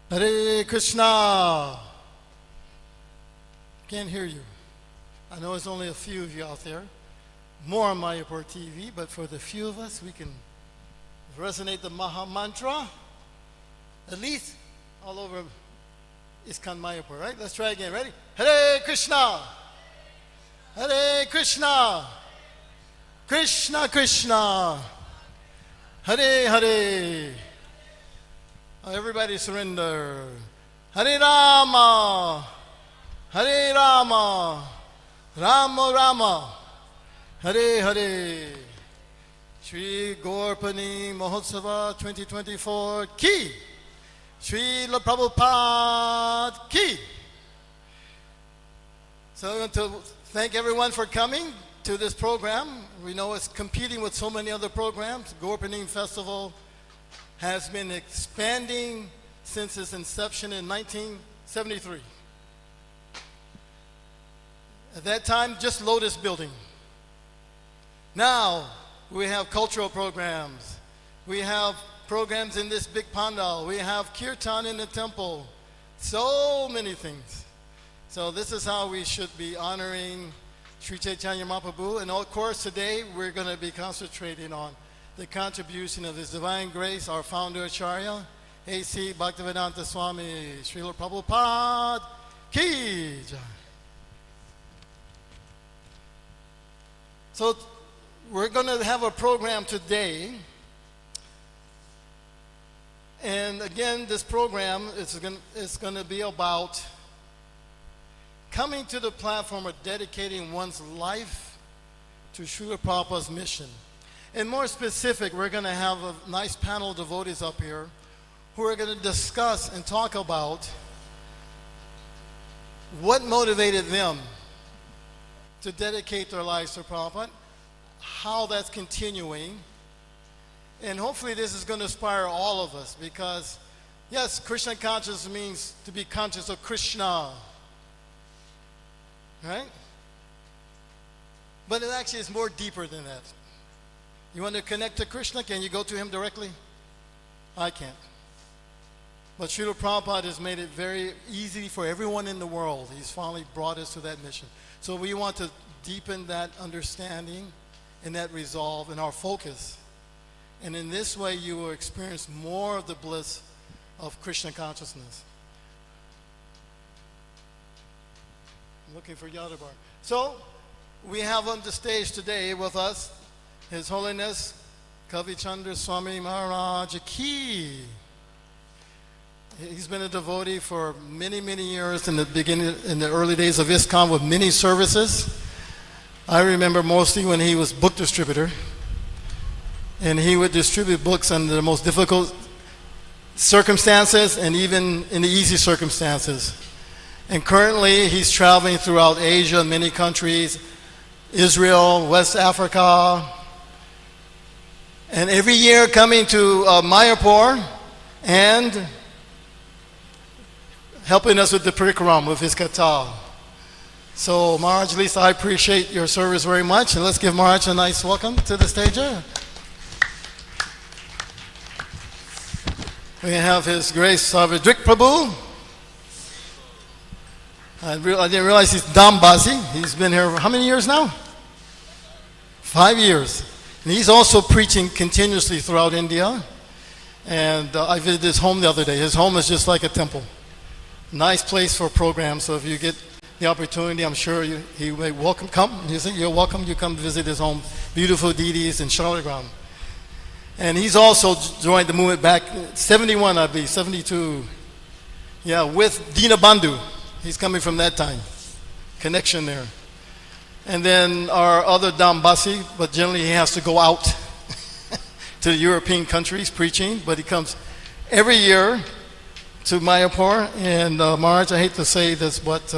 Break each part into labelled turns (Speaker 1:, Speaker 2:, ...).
Speaker 1: Hare Krishna. Can't hear you. I know it's only a few of you out there. More on Mayapur TV, but for the few of us, we can resonate the Maha Mantra, at least all over ISKCON Mayapur, right? Let's try again. Ready? Hare Krishna. Hare Krishna. Krishna Krishna. Hare Hare. Everybody surrender. Hare Rama. Hare Rama. Rama Rama. Hare Hare. Sri Gaurapani Mahotsava 2024 Ki. Srila Prabhupada Ki. So I want to thank everyone for coming to this program. We know it's competing with so many other programs. Gaurapani Festival has been expanding since its inception in 1973. At that time, just Lotus Building. Now, we have cultural programs. We have programs in this big pandal. We have kirtan in the temple. So many things. So this is how we should be honoring Sri Chaitanya Mahaprabhu. And of course, today we're going to be concentrating on the contribution of His Divine Grace, our founder Acharya, A.C. Bhaktivedanta Swami, Srila Prabhupada Ki Jai. So we're going to have a program today. And again, this program is going to be about coming to the platform of dedicating one's life to Srila Prabhupada's mission. And more specific, we're going to have a nice panel of devotees up here who are going to discuss and talk about what motivated them to dedicate their lives to Prabhupada, how that's continuing, and hopefully this is going to inspire all of us because, yes, Krishna consciousness means to be conscious of Krishna, right? But it actually is more deeper than that. You want to connect to Krishna? Can you go to Him directly? I can't. But Srila Prabhupada has made it very easy for everyone in the world. He's finally brought us to that mission. So we want to deepen that understanding and that resolve and our focus. And in this way, you will experience more of the bliss of Krishna consciousness. I'm looking for Yadabar. So we have on the stage today with us His Holiness Kavi Chandra Swami Maharaj Ki. He's been a devotee for many, many years in the early days of ISKCON with many services. I remember mostly when he was book distributor, and he would distribute books under the most difficult circumstances and even in the easy circumstances. And currently he's traveling throughout Asia, many countries, Israel, West Africa, and every year coming to Mayapur and helping us with the parikaram, with his katha. So Maharaj, Lisa, I appreciate your service very much, and let's give Maharaj a nice welcome to the stage here. We have His Grace Savadrik Prabhu. I didn't realize he's Dambasi. He's been here for how many years now? 5 years. And he's also preaching continuously throughout India. And I visited his home the other day. His home is just like a temple. Nice place for programs. So if you get the opportunity, I'm sure he may welcome. Come. You're welcome. You come visit his home. Beautiful deities in Shalagram. And he's also joined the movement back 71, I believe, 72. Yeah, with Dina Bandhu. He's coming from that time. Connection there. And then our other Dambasi, but generally he has to go out to the European countries preaching, but he comes every year to Mayapur. And Maharaj, I hate to say this, but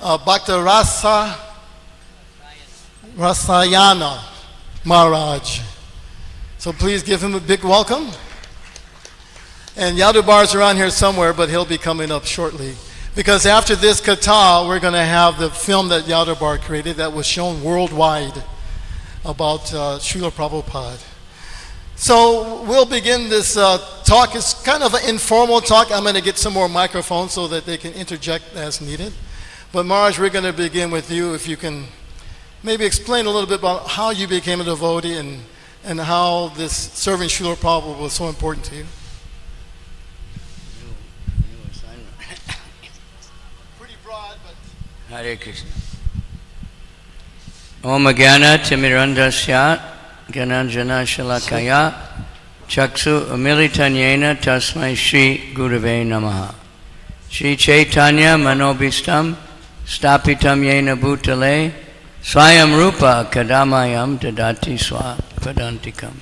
Speaker 1: Bhakta Rasayana Maharaj. So please give him a big welcome. And Yadubar's around here somewhere, but he'll be coming up shortly. Because after this katha, we're going to have the film that Yadubar created that was shown worldwide about Srila Prabhupada. So we'll begin this talk. It's kind of an informal talk. I'm going to get some more microphones so that they can interject as needed. But Maharaj, we're going to begin with you. If you can maybe explain a little bit about how you became a devotee and how this serving Srila Prabhupada was so important to you. Pretty broad, but...
Speaker 2: Hare Krishna. Om Jnana Timirandasya Gyananjana Shalakaya Chaksu Amilitanyena Tasmai Shri Gurave Namaha. Shri Chaitanya Manobhistam Stapitam Yena Bhutale Swayam Rupa Kadamayam Dadati Swa Padantikam.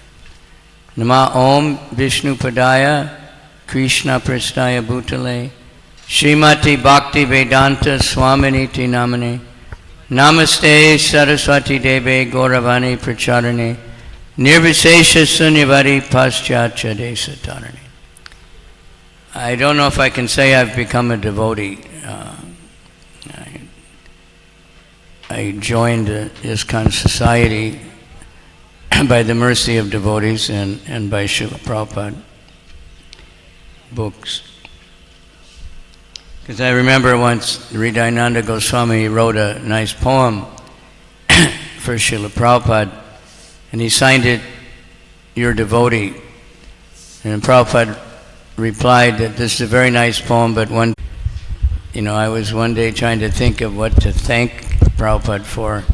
Speaker 2: Nama Om Vishnu Padaya Krishna Prasthaya Bhutale Srimati Bhakti Vedanta Swaminiti Namane Namaste Saraswati Deve Gauravani Pracharane Nirvisesha Sunyavari Paschatya Desatarane. I don't know if I can say I've become a devotee. I joined this kind of society by the mercy of devotees and by Srila Prabhupada books. Because I remember once Hridayananda Goswami wrote a nice poem for Srila Prabhupada, and he signed it, "Your Devotee." And Prabhupada replied that this is a very nice poem, but I was one day trying to think of what to thank Prabhupada for,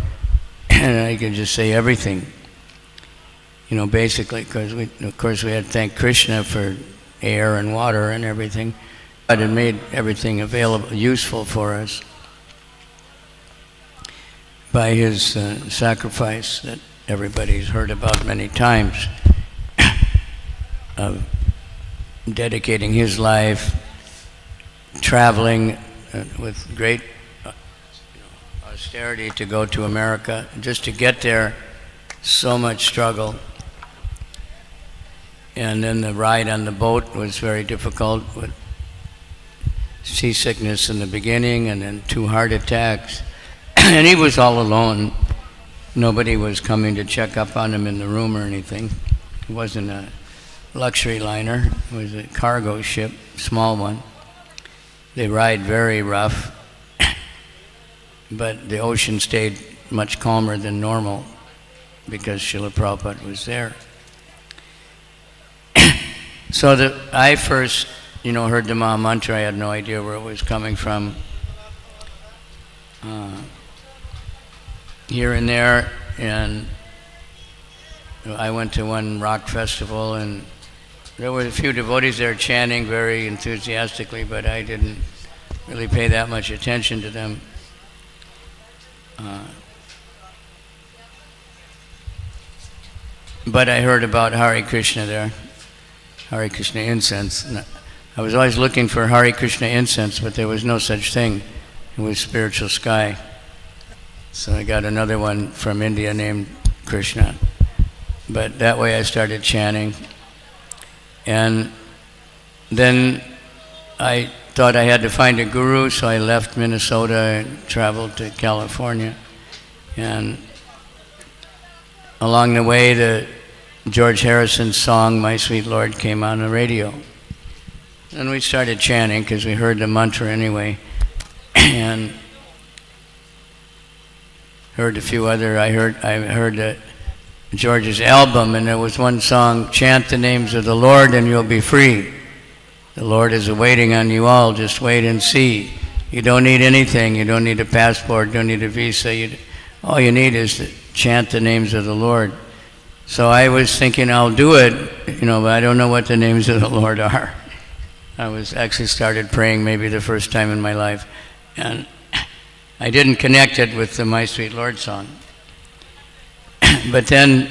Speaker 2: and I could just say everything. Basically, because of course we had to thank Krishna for air and water and everything. God had made everything available, useful for us by his sacrifice that everybody's heard about many times, of dedicating his life, traveling with great austerity to go to America. Just to get there, so much struggle. And then the ride on the boat was very difficult, with seasickness in the beginning and then 2 heart attacks. And he was all alone. Nobody was coming to check up on him in the room or anything. It wasn't a luxury liner. It was a cargo ship, small one. They ride very rough, but the ocean stayed much calmer than normal because Srila Prabhupada was there. So I first heard the Maha Mantra. I had no idea where it was coming from. Here and there, and I went to one rock festival, and there were a few devotees there chanting very enthusiastically, but I didn't really pay that much attention to them. But I heard about Hare Krishna there, Hare Krishna incense. I was always looking for Hare Krishna incense, but there was no such thing. It was spiritual sky. So I got another one from India named Krishna. But that way I started chanting. And then I thought I had to find a guru, so I left Minnesota and traveled to California. And along the way, the George Harrison's song, My Sweet Lord, came on the radio. And we started chanting because we heard the mantra anyway. And heard a few other, I heard George's album, and there was one song, Chant the Names of the Lord and You'll Be Free. The Lord is awaiting on you all, just wait and see. You don't need anything, you don't need a passport, you don't need a visa, all you need is to chant the names of the Lord. So I was thinking I'll do it, but I don't know what the names of the Lord are. I was actually started praying maybe the first time in my life, and I didn't connect it with the My Sweet Lord song. But then,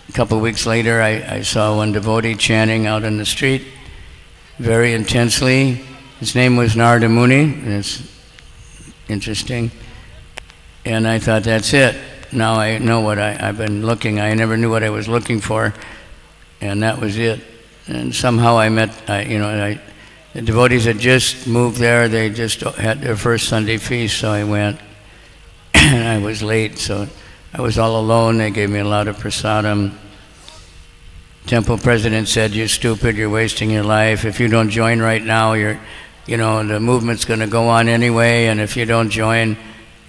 Speaker 2: a couple of weeks later, I saw one devotee chanting out in the street very intensely. His name was Narada Muni, and it's interesting. And I thought, that's it. Now I know what I've been looking. I never knew what I was looking for, and that was it. And somehow I met, the devotees had just moved there. They just had their first Sunday feast, so I went. And I was late, so I was all alone. They gave me a lot of prasadam. temple president said, "You're stupid, you're wasting your life. If you don't join right now, the movement's going to go on anyway, and if you don't join,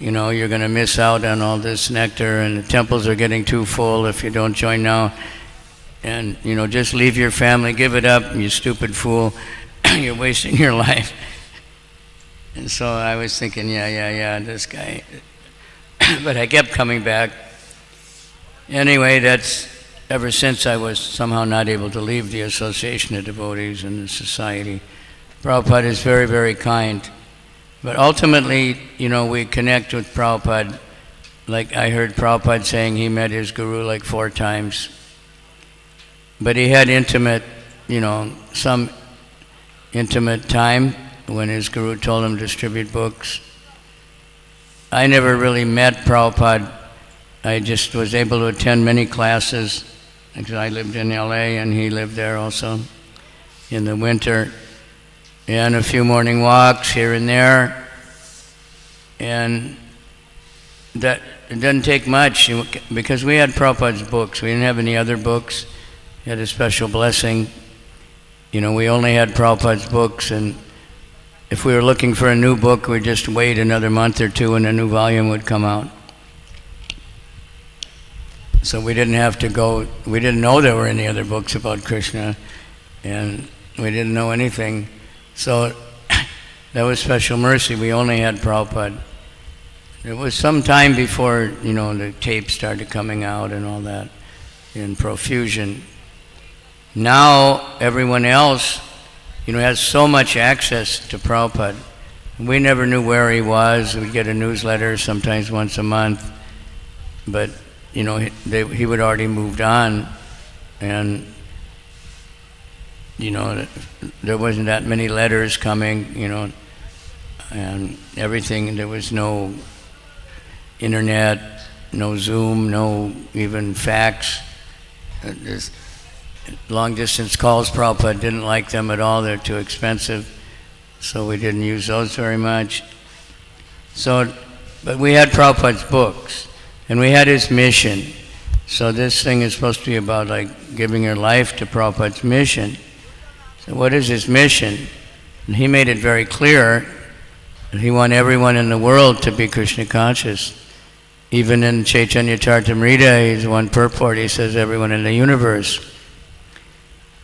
Speaker 2: you're going to miss out on all this nectar, and the temples are getting too full if you don't join now. And, just leave your family, give it up, you stupid fool. You're wasting your life." And so I was thinking, yeah, this guy. But I kept coming back. Anyway, that's ever since I was somehow not able to leave the Association of Devotees and the Society. Prabhupada is very, very kind. But ultimately, we connect with Prabhupada. Like I heard Prabhupada saying he met his guru like 4 times. But he had some intimate time when his guru told him to distribute books. I never really met Prabhupada. I just was able to attend many classes because I lived in LA and he lived there also in the winter. And a few morning walks here and there. And that it doesn't take much because we had Prabhupada's books. We didn't have any other books. He had a special blessing. We only had Prabhupada's books, and if we were looking for a new book, we'd just wait another month or 2 and a new volume would come out. So we didn't have to go, we didn't know there were any other books about Krishna, and we didn't know anything. So that was special mercy. We only had Prabhupada. It was some time before, the tapes started coming out and all that in profusion. Now everyone else, has so much access to Prabhupada. We never knew where he was. We'd get a newsletter sometimes once a month, but he would already moved on, and there wasn't that many letters coming, and everything. There was no internet, no Zoom, no even fax. There's long-distance calls, Prabhupada didn't like them at all. They're too expensive, so we didn't use those very much. But we had Prabhupada's books, and we had his mission. So this thing is supposed to be about giving your life to Prabhupada's mission. So what is his mission? And he made it very clear that he wanted everyone in the world to be Krishna conscious. Even in Chaitanya Charitamrita, he's one purport, he says everyone in the universe.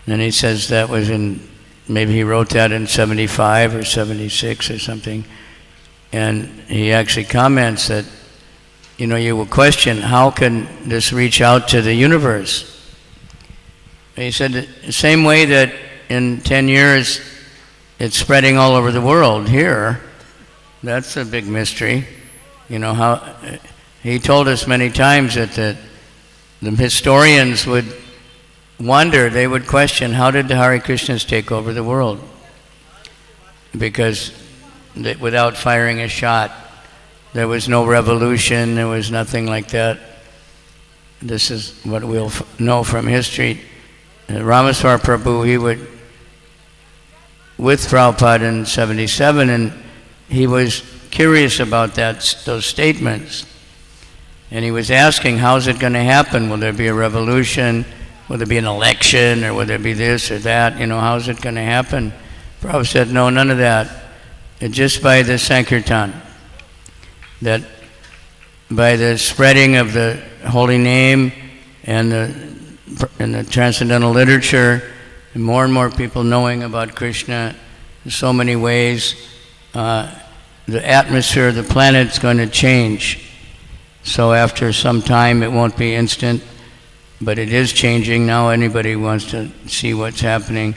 Speaker 2: And he says that was maybe he wrote that in 75 or 76 or something. And he actually comments that, you will question, how can this reach out to the universe? And he said the same way that in 10 years it's spreading all over the world here. That's a big mystery. How he told us many times that the historians would wonder, they would question, how did the Hare Krishnas take over the world? Because without firing a shot, there was no revolution, there was nothing like that. This is what we'll know from history. Ramaswar Prabhu, he would, with Prabhupada in 77, and he was curious about those statements. And he was asking, how's it going to happen? Will there be a revolution? Will there be an election, or will there be this or that? How's it going to happen? Prabhupada said, no, none of that. Just by the Sankirtan, that by the spreading of the holy name and the transcendental literature, and more people knowing about Krishna in so many ways, the atmosphere of the planet's going to change. So after some time, it won't be instant, but it is changing. Now anybody wants to see what's happening.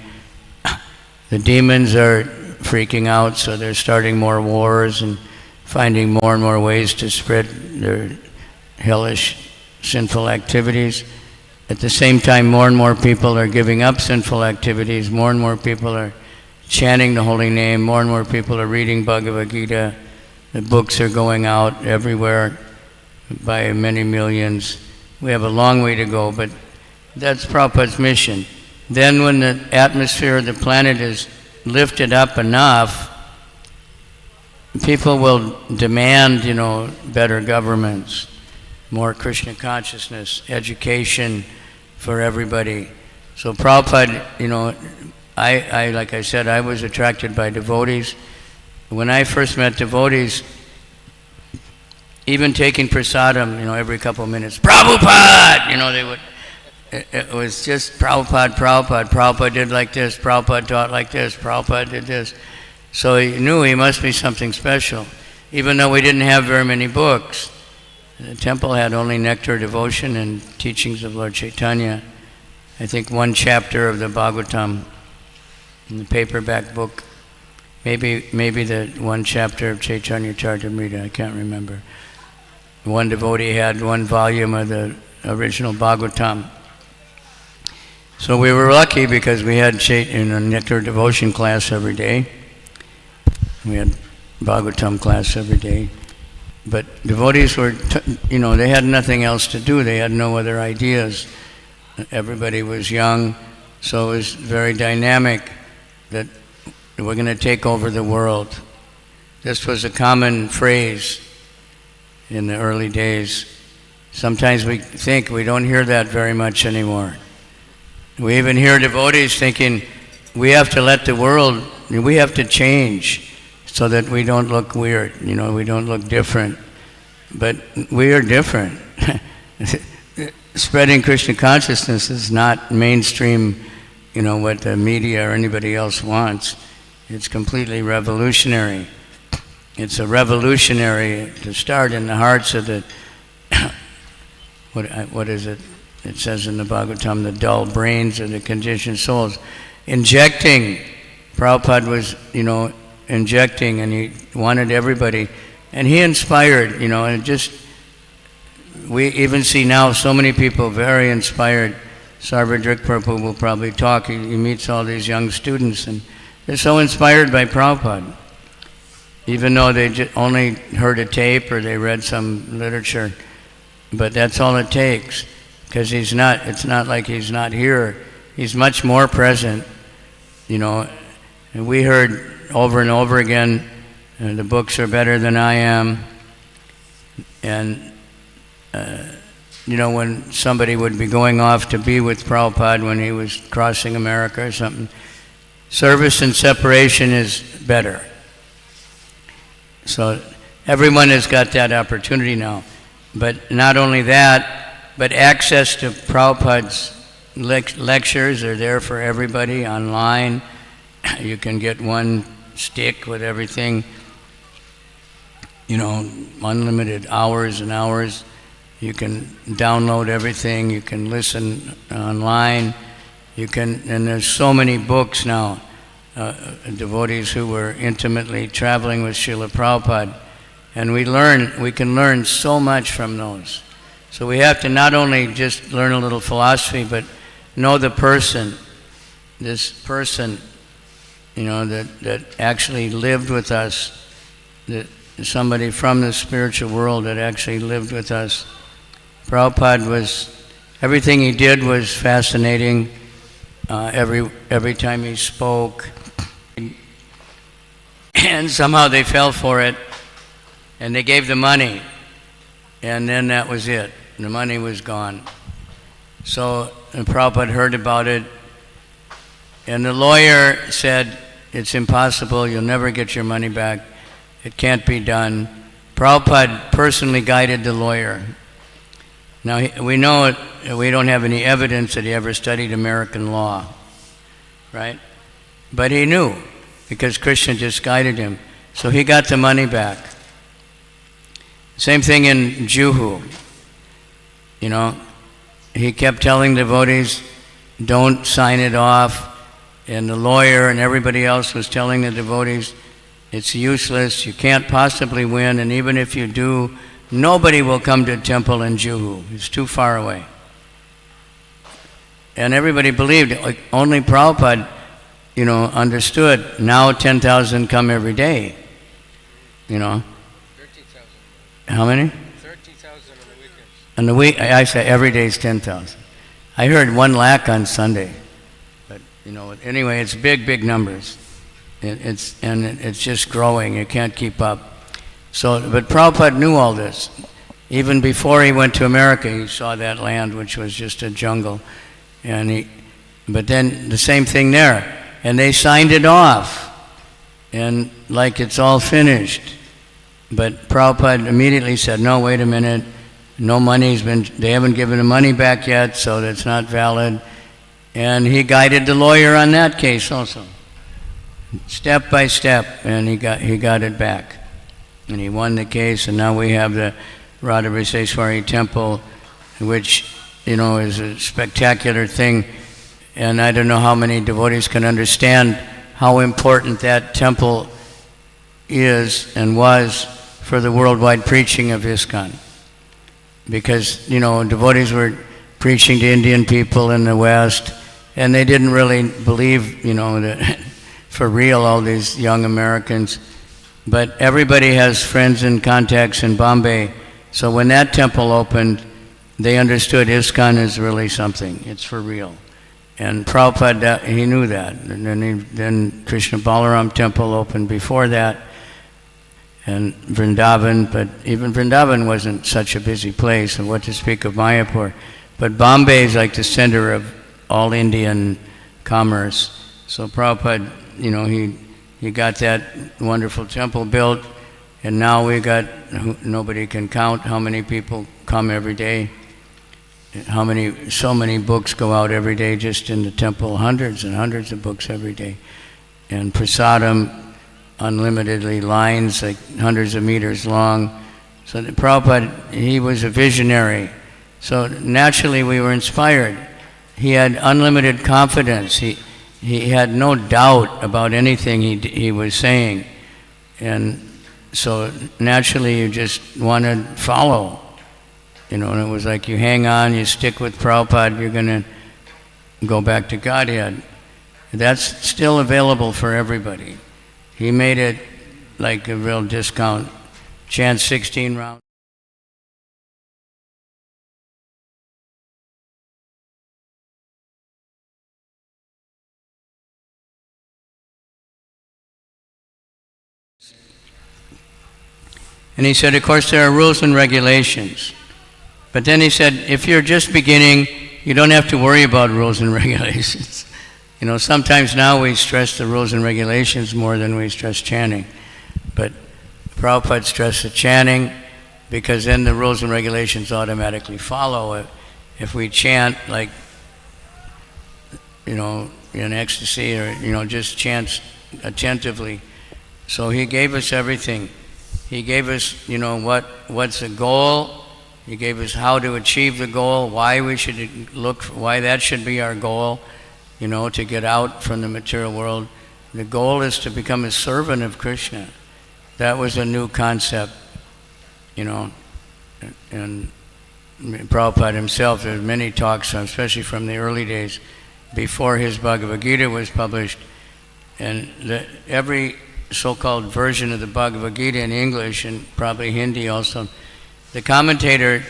Speaker 2: The demons are freaking out, so they're starting more wars and finding more and more ways to spread their hellish, sinful activities. At the same time, more and more people are giving up sinful activities. More and more people are chanting the holy name. More and more people are reading Bhagavad Gita. The books are going out everywhere by many millions. We have a long way to go, but that's Prabhupada's mission. Then when the atmosphere of the planet is lifted up enough, people will demand, better governments, more Krishna consciousness, education for everybody. So Prabhupada, I like I said, I was attracted by devotees. When I first met devotees, even taking prasadam, every couple of minutes, Prabhupada, they would, it was just Prabhupada, Prabhupada did like this, Prabhupada taught like this, Prabhupada did this. So he knew he must be something special, even though we didn't have very many books. The temple had only Nectar Devotion and Teachings of Lord Chaitanya. I think one chapter of the Bhagavatam in the paperback book, maybe the one chapter of Chaitanya Charitamrita, I can't remember. One devotee had one volume of the original Bhagavatam. So we were lucky because we had Nectar Devotion class every day. We had Bhagavatam class every day. But devotees were, they had nothing else to do. They had no other ideas. Everybody was young, so it was very dynamic that we're going to take over the world. This was a common phrase in the early days. Sometimes we think we don't hear that very much anymore. We even hear devotees thinking we have to let the world, we have to change so that we don't look weird, we don't look different. But we are different. Spreading Krishna consciousness is not mainstream, what the media or anybody else wants. It's completely revolutionary. It's a revolutionary to start in the hearts of the, what is it? It says in the Bhagavatam, the dull brains of the conditioned souls. Injecting. Prabhupada was, injecting, and he wanted everybody. And he inspired, and we even see now so many people very inspired. Sarvadrik Prabhu will probably talk. He meets all these young students, and they're so inspired by Prabhupada. Even though they only heard a tape or they read some literature. But that's all it takes, because it's not like he's not here. He's much more present, And we heard over and over again, the books are better than I am. And, when somebody would be going off to be with Prabhupada when he was crossing America or something, service and separation is better. So everyone has got that opportunity now. But not only that, but access to Prabhupada's lectures are there for everybody online. You can get one stick with everything, unlimited hours and hours. You can download everything. You can listen online. And there's so many books now. Devotees who were intimately traveling with Srila Prabhupada. And we can learn so much from those. So we have to not only just learn a little philosophy, but know the person, this person, that actually lived with us, that somebody from the spiritual world that actually lived with us. Prabhupada everything he did was fascinating. Every time he spoke, and somehow they fell for it, and they gave the money, and then that was it. The money was gone. So Prabhupada heard about it, and the lawyer said, "It's impossible, you'll never get your money back. It can't be done." Prabhupada personally guided the lawyer. Now, we know we don't have any evidence that he ever studied American law, right? But he knew, because Krishna just guided him. So he got the money back. Same thing in Juhu. He kept telling devotees, don't sign it off. And the lawyer and everybody else was telling the devotees, it's useless, you can't possibly win, and even if you do, nobody will come to a temple in Juhu. It's too far away. And everybody believed it. Like only Prabhupada, understood. Now 10,000 come every day.
Speaker 3: 30,000.
Speaker 2: How many?
Speaker 3: 30,000 on the weekends.
Speaker 2: On the week, I say every day is 10,000. I heard 1 lakh on Sunday. But anyway, it's big numbers. It's just growing. You can't keep up. But Prabhupada knew all this. Even before he went to America, he saw that land, which was just a jungle. And But then the same thing there. And they signed it off. And like it's all finished. But Prabhupada immediately said, no, wait a minute. No money's been, they haven't given the money back yet, so that's not valid. And he guided the lawyer on that case also. Step by step, and he got it back. And he won the case, and now we have the Radha Viseswari temple, which, is a spectacular thing. And I don't know how many devotees can understand how important that temple is and was for the worldwide preaching of ISKCON. Because, devotees were preaching to Indian people in the West, and they didn't really believe, that for real, all these young Americans. But everybody has friends and contacts in Bombay. So when that temple opened, they understood ISKCON is really something. It's for real. And Prabhupada, he knew that. And then Krishna Balaram temple opened before that, and Vrindavan, but even Vrindavan wasn't such a busy place, and what to speak of Mayapur. But Bombay is like the center of all Indian commerce. So Prabhupada, he got that wonderful temple built, and now we got, nobody can count how many people come every day. So many books go out every day just in the temple, hundreds and hundreds of books every day. And prasadam, unlimitedly, lines like hundreds of meters long. So the Prabhupada, he was a visionary. So naturally we were inspired. He had unlimited confidence. He had no doubt about anything he was saying. And so naturally you just want to follow. And it was like you hang on, you stick with Prabhupada, you're going to go back to Godhead. That's still available for everybody. He made it like a real discount. Chant 16 rounds. And he said, of course, there are rules and regulations. But then he said, if you're just beginning, you don't have to worry about rules and regulations. Sometimes now we stress the rules and regulations more than we stress chanting. But Prabhupada stressed the chanting because then the rules and regulations automatically follow. If we chant like, in ecstasy or, just chant attentively. So he gave us everything. He gave us, what's the goal. He gave us how to achieve the goal, why we should why that should be our goal. To get out from the material world. The goal is to become a servant of Krishna. That was a new concept, and Prabhupada himself, there's many talks, especially from the early days, before his Bhagavad Gita was published, and every so-called version of the Bhagavad Gita in English, and probably Hindi also, the commentator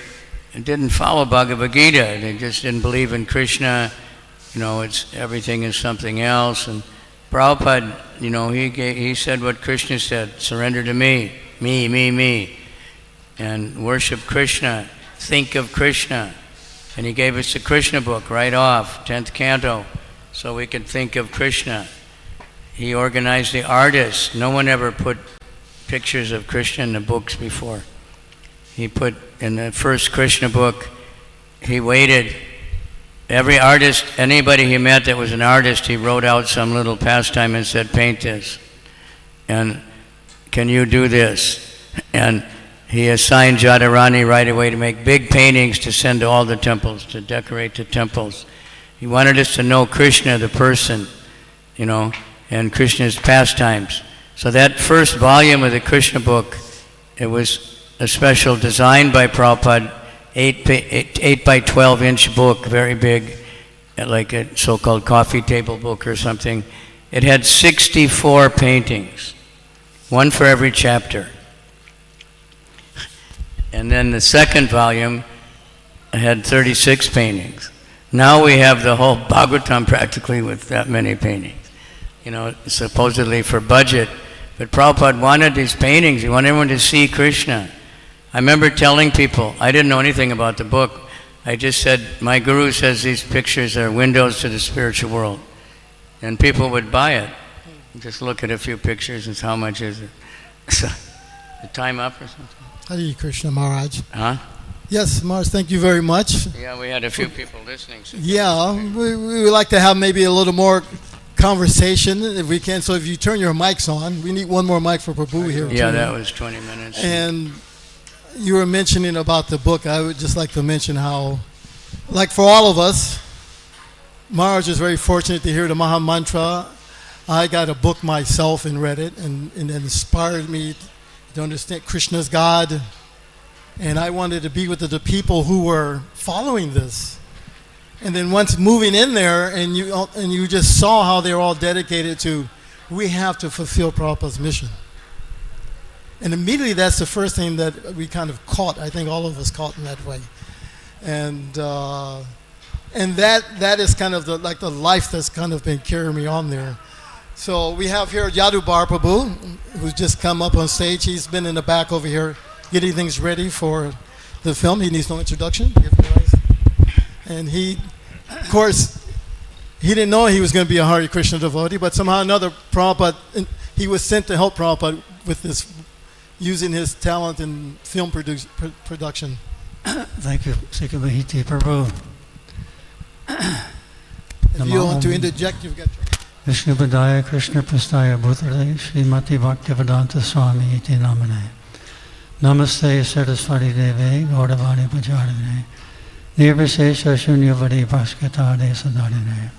Speaker 2: didn't follow Bhagavad Gita. They just didn't believe in Krishna. Everything is something else. And Prabhupada, he said what Krishna said, surrender to me, me, and worship Krishna, think of Krishna. And he gave us the Krishna book right off, 10th canto, so we could think of Krishna. He organized the artists. No one ever put pictures of Krishna in the books before. He put in the first Krishna book, he waited. Every artist, anybody he met that was an artist, he wrote out some little pastime and said, paint this. And can you do this? And he assigned Jadharani right away to make big paintings to send to all the temples, to decorate the temples. He wanted us to know Krishna, the person, and Krishna's pastimes. So that first volume of the Krishna book, it was a special design by Prabhupada, 8 by 12 inch book, very big, like a so-called coffee table book or something. It had 64 paintings, one for every chapter. And then the second volume had 36 paintings. Now we have the whole Bhagavatam practically with that many paintings. Supposedly for budget. But Prabhupada wanted these paintings. He wanted everyone to see Krishna. I remember telling people, I didn't know anything about the book. I just said, my guru says these pictures are windows to the spiritual world. And people would buy it. Just look at a few pictures and how much is it? So, the time up or something?
Speaker 1: Hare Krishna Maharaj.
Speaker 2: Huh?
Speaker 1: Yes, Maharaj, thank you very much.
Speaker 2: Yeah, we had a few people listening. So
Speaker 1: Yeah, we would like to have maybe a little more conversation if we can. So if you turn your mics on, we need one more mic for Prabhu here.
Speaker 2: yeah,
Speaker 1: too.
Speaker 2: that was 20 minutes.
Speaker 1: And you were mentioning about the book. I would just like to mention how, like for all of us, Maharaj is very fortunate to hear the Maha Mantra. I got a book myself and read it, and it inspired me to understand Krishna's God. And I wanted to be with the people who were following this. And then once moving in there, and you just saw how they were all dedicated to, we have to fulfill Prabhupada's mission. And immediately that's the first thing that we kind of caught. I think all of us caught in that way. And that is kind of the life that's kind of been carrying me on there. So we have here Yadubar Prabhu, who's just come up on stage. He's been in the back over here getting things ready for the film. He needs no introduction. And he, of course, he didn't know he was going to be a Hare Krishna devotee, but somehow or another, Prabhupada, he was sent to help Prabhupada with this, using his talent in film production.
Speaker 4: Thank you, Sikhabhiti Prabhu.
Speaker 1: If you want to interject, you've got...
Speaker 4: Vishnu Padaya Krishna Prastaya Bhutale Srimati Bhaktivedanta Swami Iti Namane Namaste Saraswati Deve Gaudavani Pacharine Nirvishesha Shunyavadi Bhaskatade Sadarine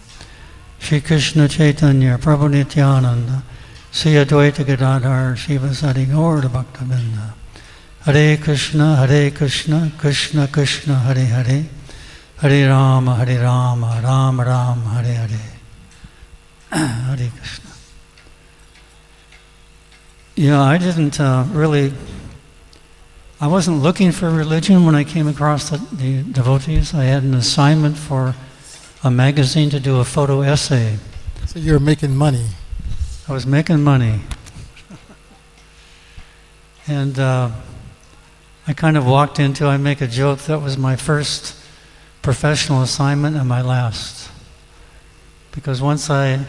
Speaker 4: Shri Krishna Chaitanya Prabhu Nityananda Sri Advaita Gadadhar Shiva Sadi Gaur Bhaktavinda Hare Krishna, Krishna Krishna, Hare Hare Hare Rama, Rama Rama, Hare Hare Hare Krishna. Yeah, I didn't I wasn't looking for religion when I came across the devotees. I had an assignment for a magazine to do a photo essay.
Speaker 1: So you're making money.
Speaker 4: I was making money. And I kind of walked into, I make a joke, that was my first professional assignment and my last. Because once I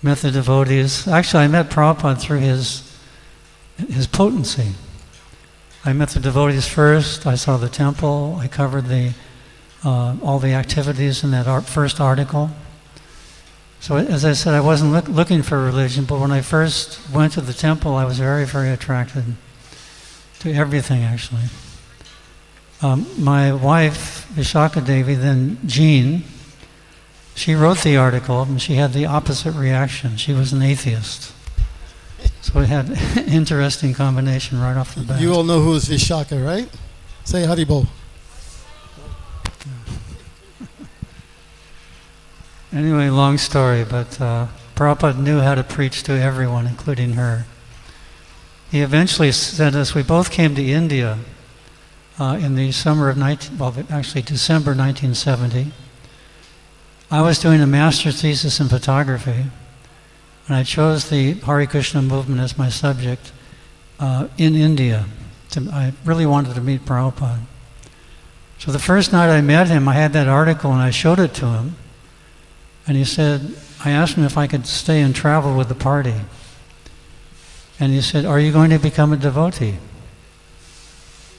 Speaker 4: met the devotees, actually I met Prabhupada through his potency. I met the devotees first, I saw the temple, I covered all the activities in that first article. So as I said, I wasn't looking for religion, but when I first went to the temple, I was very, very attracted to everything, actually. My wife, Vishaka Devi, then Jean, she wrote the article and she had the opposite reaction. She was an atheist. So it had an interesting combination right off the bat.
Speaker 1: You all know who is Vishaka, right? Say Haribo.
Speaker 4: Anyway, long story, but Prabhupada knew how to preach to everyone, including her. He eventually sent us, we both came to India in the summer of December 1970. I was doing a master's thesis in photography, and I chose the Hare Krishna movement as my subject in India. I really wanted to meet Prabhupada. So the first night I met him, I had that article and I showed it to him. And he said, I asked him if I could stay and travel with the party. And he said, are you going to become a devotee?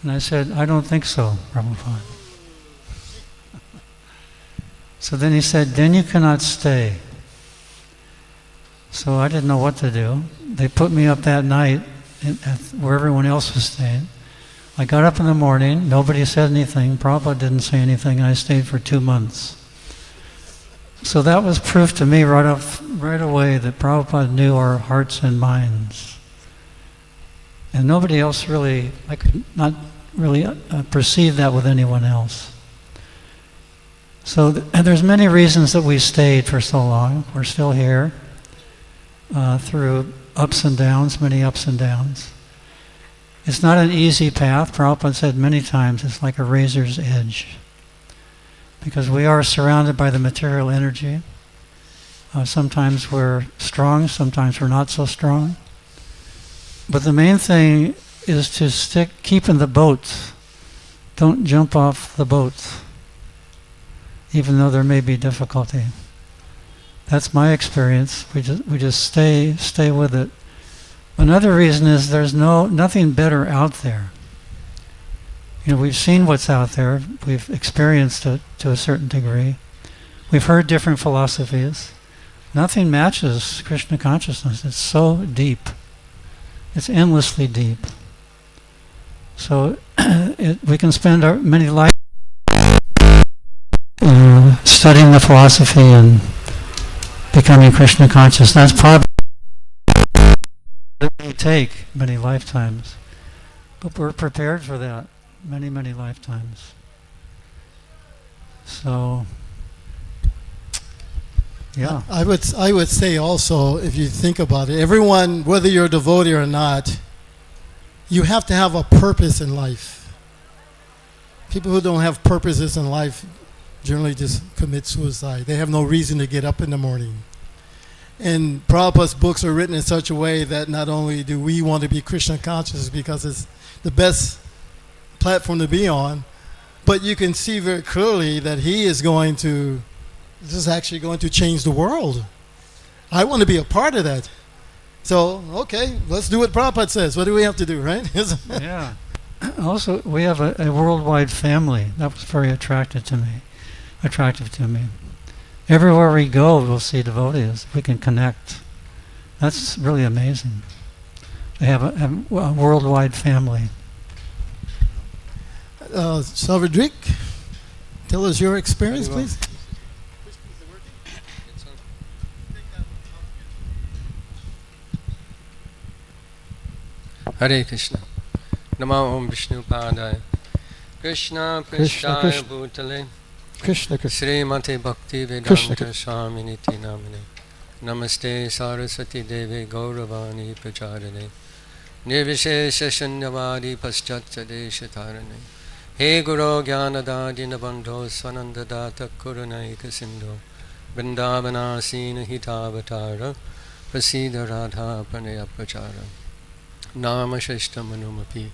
Speaker 4: And I said, I don't think so, Prabhupada. So then he said, then you cannot stay. So I didn't know what to do. They put me up that night where everyone else was staying. I got up in the morning, nobody said anything, Prabhupada didn't say anything, and I stayed for 2 months. So that was proof to me right away that Prabhupada knew our hearts and minds. And nobody else really, I could not really perceive that with anyone else. So there's many reasons that we stayed for so long. We're still here through ups and downs, many ups and downs. It's not an easy path. Prabhupada said many times it's like a razor's edge. Because we are surrounded by the material energy. Sometimes we're strong, sometimes we're not so strong. But the main thing is to keep in the boat. Don't jump off the boat. even though there may be difficulty. That's my experience. We just stay with it. Another reason is there's nothing better out there. We've seen what's out there. We've experienced it to a certain degree. We've heard different philosophies. Nothing matches Krishna consciousness. It's so deep. It's endlessly deep. So we can spend our many lives studying the philosophy and becoming Krishna conscious. That's probably it may take many lifetimes. But we're prepared for that. Many, many lifetimes. So, yeah.
Speaker 1: I would say also, if you think about it, everyone, whether you're a devotee or not, you have to have a purpose in life. People who don't have purposes in life generally just commit suicide. They have no reason to get up in the morning. And Prabhupada's books are written in such a way that not only do we want to be Krishna conscious because it's the best platform to be on, but you can see very clearly that this is actually going to change the world. I want to be a part of that. So, okay, let's do what Prabhupada says. What do we have to do, right?
Speaker 4: Yeah. Also, we have a worldwide family. That was very attractive to me. Everywhere we go, we'll see devotees. We can connect. That's really amazing. They have a worldwide family.
Speaker 1: Savadrik, tell us your experience, please.
Speaker 3: Hare Krishna. Namo Om Vishnu Padaya. Krishna Prishthaya Bhutale.
Speaker 1: Krishna Krishna.
Speaker 3: Sri Mate Bhakti Vedanta Swamini Namine. Namaste Saraswati Devi Gauravani Pracharane. Nirvishesha Shunyavadi Paschatya Deshatarane. He Guru Jnanadadina Bandho Swananda Data Kurunaika Sindhu. Vrindavana Sina Hitavatara. Prasida Radha Pranaya Prachara. Nama Sheshta Manumapi.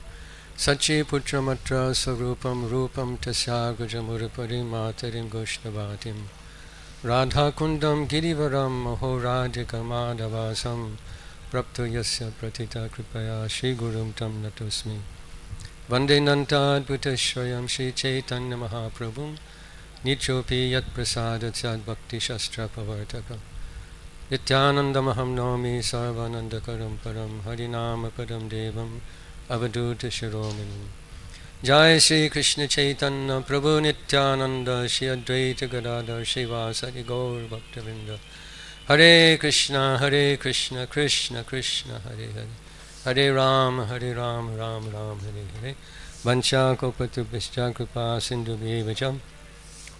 Speaker 3: Sachi Putramatra Sarupam Rupam Tasyagajamurapari Matarim Goshnavatim. Radha Kundam Girivaram Mahorajika Madhavasam. Prapto Yasya Pratita Kripaya Shri Gurum Tam Natusmi. Vande Nanta Advutashwayam Shri Chaitanya Mahaprabhum. Nichopi Yat Prasadat Sad Bhakti Shastra Pavartaka. Nityanandamaham Nomi Sarvanandakaram Param Harinama Padam Devam Avaduta Shiromanam. Jai Shri Krishna Chaitanya Prabhu Nityananda Shri Advaita Gadadhar Shivasari Gaur Bhaktavinda. Hare Krishna Krishna Krishna Hare Hare. Hare Ram Ram Ram Hare Hare. Vancha Kopatubhishcha Kripa Sindhu Bhevacham.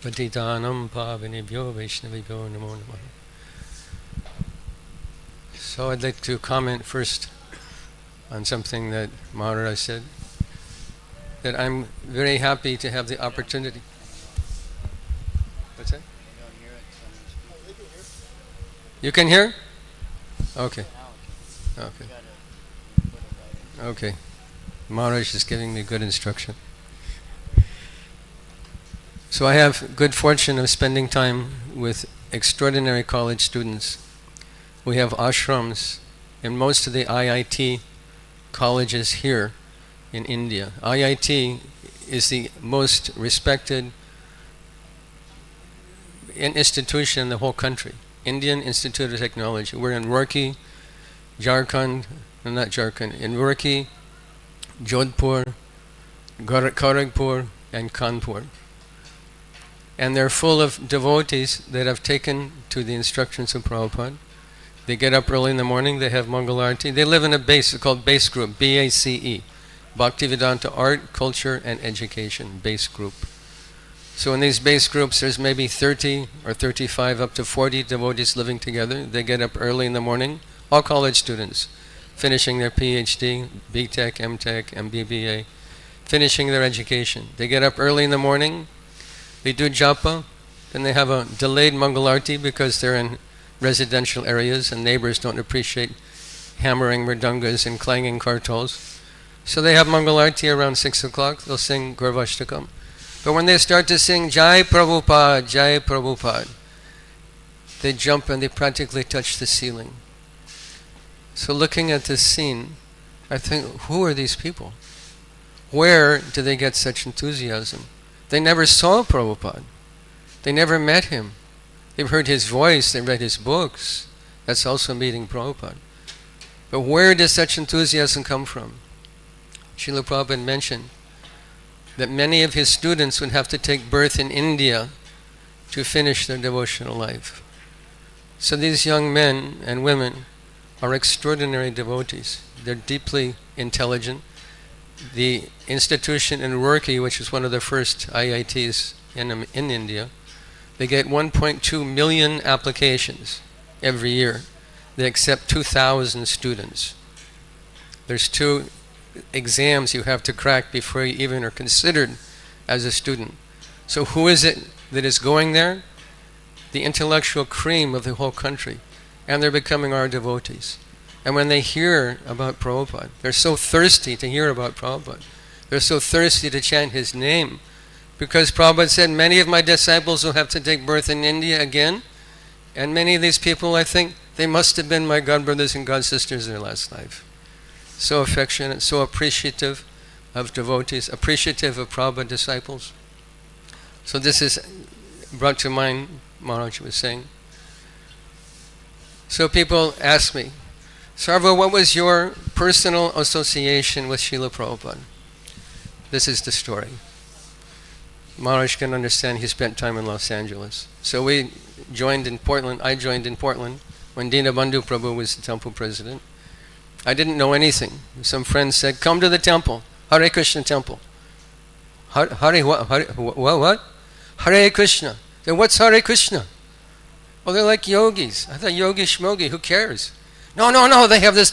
Speaker 3: Patitanam Pavanebhyo Vaishnavibhyo Namo Namaha. So I'd like to comment first on something that Maharaj said, that I'm very happy to have the opportunity. What's that? You can hear? Okay. Okay. Okay. Maharaj is giving me good instruction. So I have good fortune of spending time with extraordinary college students. We have ashrams in most of the IIT colleges here in India. IIT is the most respected institution in the whole country. Indian Institute of Technology. We're in Roorkee, Jharkhand, not Jharkhand, in Roorkee, Jodhpur, Kharagpur, and Kanpur. And they're full of devotees that have taken to the instructions of Prabhupada. They get up early in the morning, they have Mangalarti. They live in a base called base group, BACE, Bhaktivedanta Art, Culture, and Education, base group. So in these base groups, there's maybe 30 or 35 up to 40 devotees living together. They get up early in the morning, all college students, finishing their PhD, BTech, MTech, MBBA, finishing their education. They get up early in the morning, they do japa, then they have a delayed Mangalarti because they're in residential areas and neighbors don't appreciate hammering mridangas and clanging kartals. So they have Mangalarti around 6 o'clock, they'll sing Gurvashtakam. But when they start to sing Jai Prabhupada, they jump and they practically touch the ceiling. So looking at this scene, I think, who are these people? Where do they get such enthusiasm? They never saw Prabhupada. They never met him. They've heard his voice, they read his books. That's also meeting Prabhupada. But where does such enthusiasm come from? Srila Prabhupada mentioned that many of his students would have to take birth in India to finish their devotional life. So these young men and women are extraordinary devotees. They're deeply intelligent. The institution in Roorkee, which is one of the first IITs in India, they get 1.2 million applications every year. They accept 2,000 students. There's 2 exams you have to crack before you even are considered as a student. So who is it that is going there? The intellectual cream of the whole country. And they're becoming our devotees. And when they hear about Prabhupada, they're so thirsty to hear about Prabhupada. They're so thirsty to chant his name. Because Prabhupada said, many of my disciples will have to take birth in India again. And many of these people, I think, they must have been my godbrothers and godsisters in their last life. So affectionate, so appreciative of devotees, appreciative of Prabhupada disciples. So this is brought to mind, Maharaj was saying. So people ask me, Sarva, what was your personal association with Srila Prabhupada? This is the story. Maharaj can understand he spent time in Los Angeles. So we joined in Portland, I joined in Portland when Dinabandhu Prabhu was the temple president. I didn't know anything. Some friends said, come to the temple, Hare Krishna temple. Hare what? Hare Krishna. Then what's Hare Krishna? Oh, they're like yogis. I thought yogi shmogi, who cares? No, they have this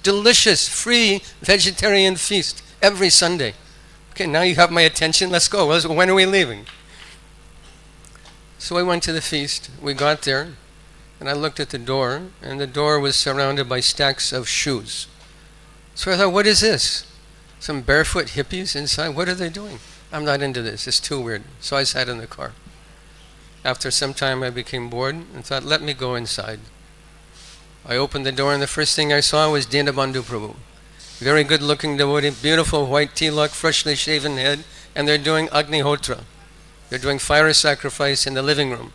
Speaker 3: delicious, free vegetarian feast every Sunday. Okay, now you have my attention, let's go. When are we leaving? So I went to the feast, we got there, and I looked at the door, and the door was surrounded by stacks of shoes. So I thought, what is this? Some barefoot hippies inside? What are they doing? I'm not into this, it's too weird. So I sat in the car. After some time I became bored and thought, let me go inside. I opened the door and the first thing I saw was Dinabandhu Prabhu. Very good looking devotee, beautiful white tilak, freshly shaven head, and they're doing Agnihotra. They're doing fire sacrifice in the living room.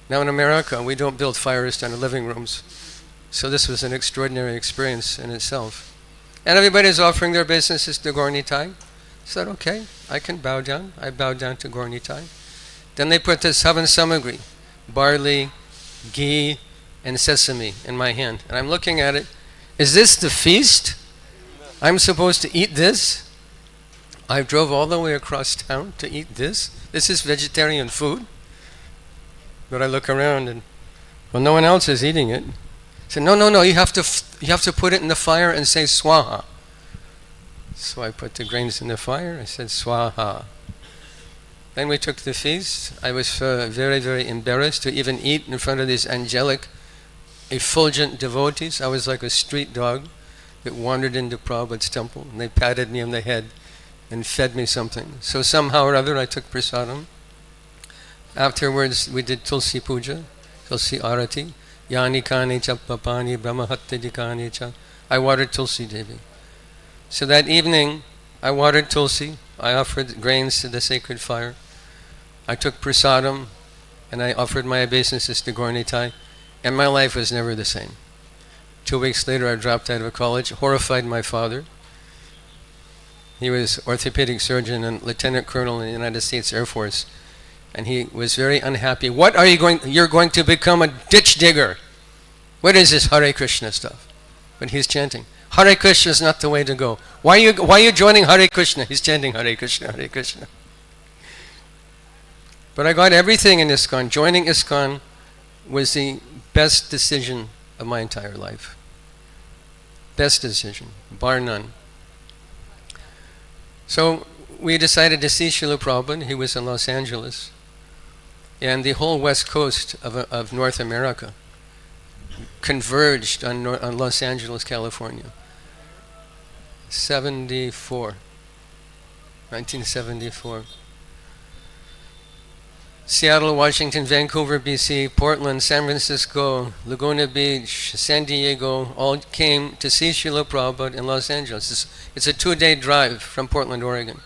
Speaker 3: Now in America, we don't build fires in the living rooms. So this was an extraordinary experience in itself. And everybody's offering their businesses to Gaur Nitai. I said, okay, I can bow down. I bowed down to Gaur Nitai. Then they put this Havan Samagri, barley, ghee, and sesame in my hand. And I'm looking at it. Is this the feast? I'm supposed to eat this? I drove all the way across town to eat this? This is vegetarian food? But I look around and, well, no one else is eating it. I said, no, you have to put it in the fire and say swaha. So I put the grains in the fire, I said swaha. Then we took the feast. I was very, very embarrassed to even eat in front of these angelic, effulgent devotees. I was like a street dog that wandered into Prabhupada's temple, and they patted me on the head and fed me something. So somehow or other I took prasadam. Afterwards we did Tulsi Puja, Tulsi Arati, Yani Kani Chappapani Brahmahattadikani Cha. I watered Tulsi Devi. So that evening I watered Tulsi, I offered grains to the sacred fire. I took prasadam and I offered my obeisances to Gaur Nitai, and my life was never the same. 2 weeks later I dropped out of college, horrified my father. He was orthopedic surgeon and lieutenant colonel in the United States Air Force, and he was very unhappy. What are you going, you're going to become a ditch digger. What is this Hare Krishna stuff? But he's chanting. Hare Krishna is not the way to go. Why are you joining Hare Krishna? He's chanting Hare Krishna, Hare Krishna. But I got everything in ISKCON. Joining ISKCON was the best decision of my entire life. Best decision, bar none. So we decided to see Srila Prabhupada. He was in Los Angeles. And the whole west coast of North America converged on Los Angeles, California. 1974. Seattle, Washington, Vancouver, BC, Portland, San Francisco, Laguna Beach, San Diego, all came to see Srila Prabhupada in Los Angeles. It's a 2-day drive from Portland, Oregon.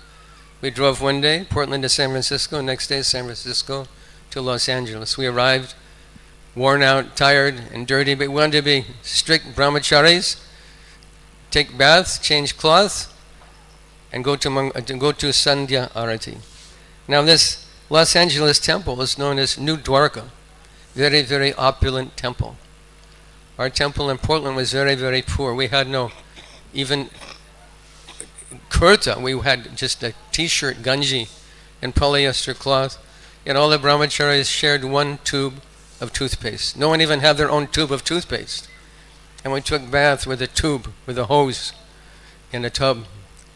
Speaker 3: We drove one day, Portland to San Francisco, next day San Francisco to Los Angeles. We arrived worn out, tired, and dirty, but we wanted to be strict brahmacharis, take baths, change cloth, and go to Sandhya Arati. Now this Los Angeles temple is known as New Dwarka, very, very opulent temple. Our temple in Portland was very, very poor. We had no even kurta. We had just a t-shirt, ganji, and polyester cloth. And all the brahmacharis shared one tube of toothpaste. No one even had their own tube of toothpaste. And we took bath with a tube, with a hose, in a tub.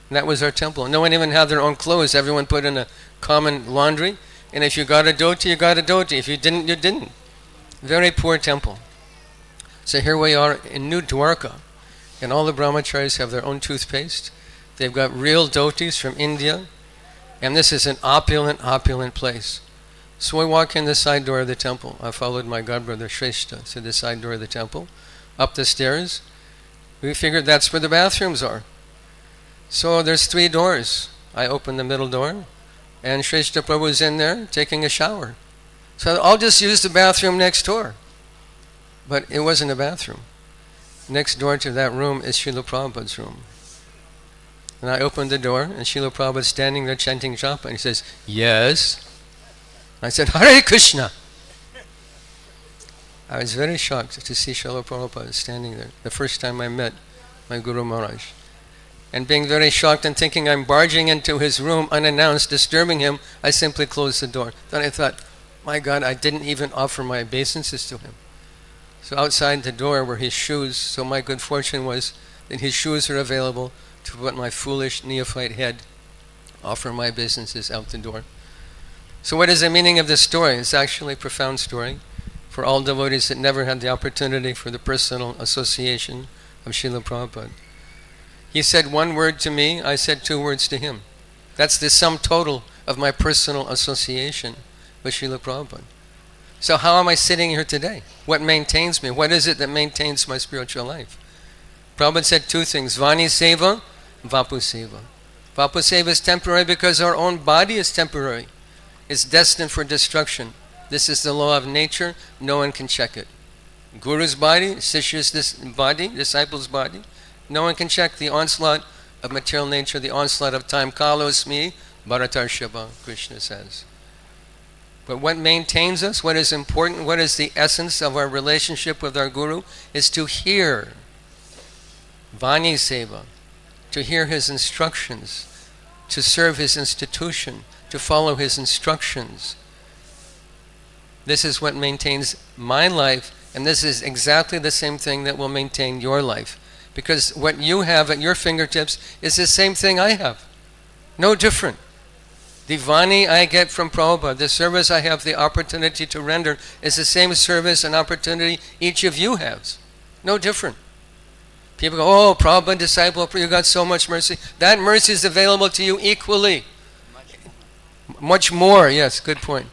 Speaker 3: And that was our temple. No one even had their own clothes. Everyone put in a common laundry. And if you got a dhoti, you got a dhoti. If you didn't, you didn't. Very poor temple. So here we are in New Dwarka. And all the brahmacharis have their own toothpaste. They've got real dhotis from India. And this is an opulent, opulent place. So we walk in the side door of the temple. I followed my godbrother Shrestha to the side door of the temple. Up the stairs. We figured that's where the bathrooms are. So there's 3 doors. I opened the middle door, and Srestha Prabhu was in there taking a shower. So I'll just use the bathroom next door. But it wasn't a bathroom. Next door to that room is Srila Prabhupada's room. And I opened the door, and Srila Prabhupada standing there chanting japa, and he says, "Yes." I said, "Hare Krishna." I was very shocked to see Srila Prabhupada standing there, the first time I met my Guru Maharaj. And being very shocked and thinking I'm barging into his room unannounced, disturbing him, I simply closed the door. Then I thought, my God, I didn't even offer my obeisances to him. So outside the door were his shoes, so my good fortune was that his shoes are available to put my foolish neophyte head, offer my obeisances out the door. So what is the meaning of this story? It's actually a profound story for all devotees that never had the opportunity for the personal association of Srila Prabhupada. He said 1 word to me, I said 2 words to him. That's the sum total of my personal association with Srila Prabhupada. So how am I sitting here today? What maintains me? What is it that maintains my spiritual life? Prabhupada said 2 things, Vani Seva, Vapu Seva. Vapu Seva is temporary because our own body is temporary. It's destined for destruction. This is the law of nature. No one can check it. Guru's body, Sishya's body, disciple's body. No one can check the onslaught of material nature, the onslaught of time. Kalosmi, Bharatar Shiva, Krishna says. But what maintains us, what is important, what is the essence of our relationship with our Guru, is to hear Vani Seva, to hear his instructions, to serve his institution, to follow his instructions. This is what maintains my life, and this is exactly the same thing that will maintain your life. Because what you have at your fingertips is the same thing I have. No different. The Vani I get from Prabhupada, the service I have the opportunity to render, is the same service and opportunity each of you has. No different. People go, oh, Prabhupada, disciple, you got so much mercy. That mercy is available to you equally. Much more, yes, good point.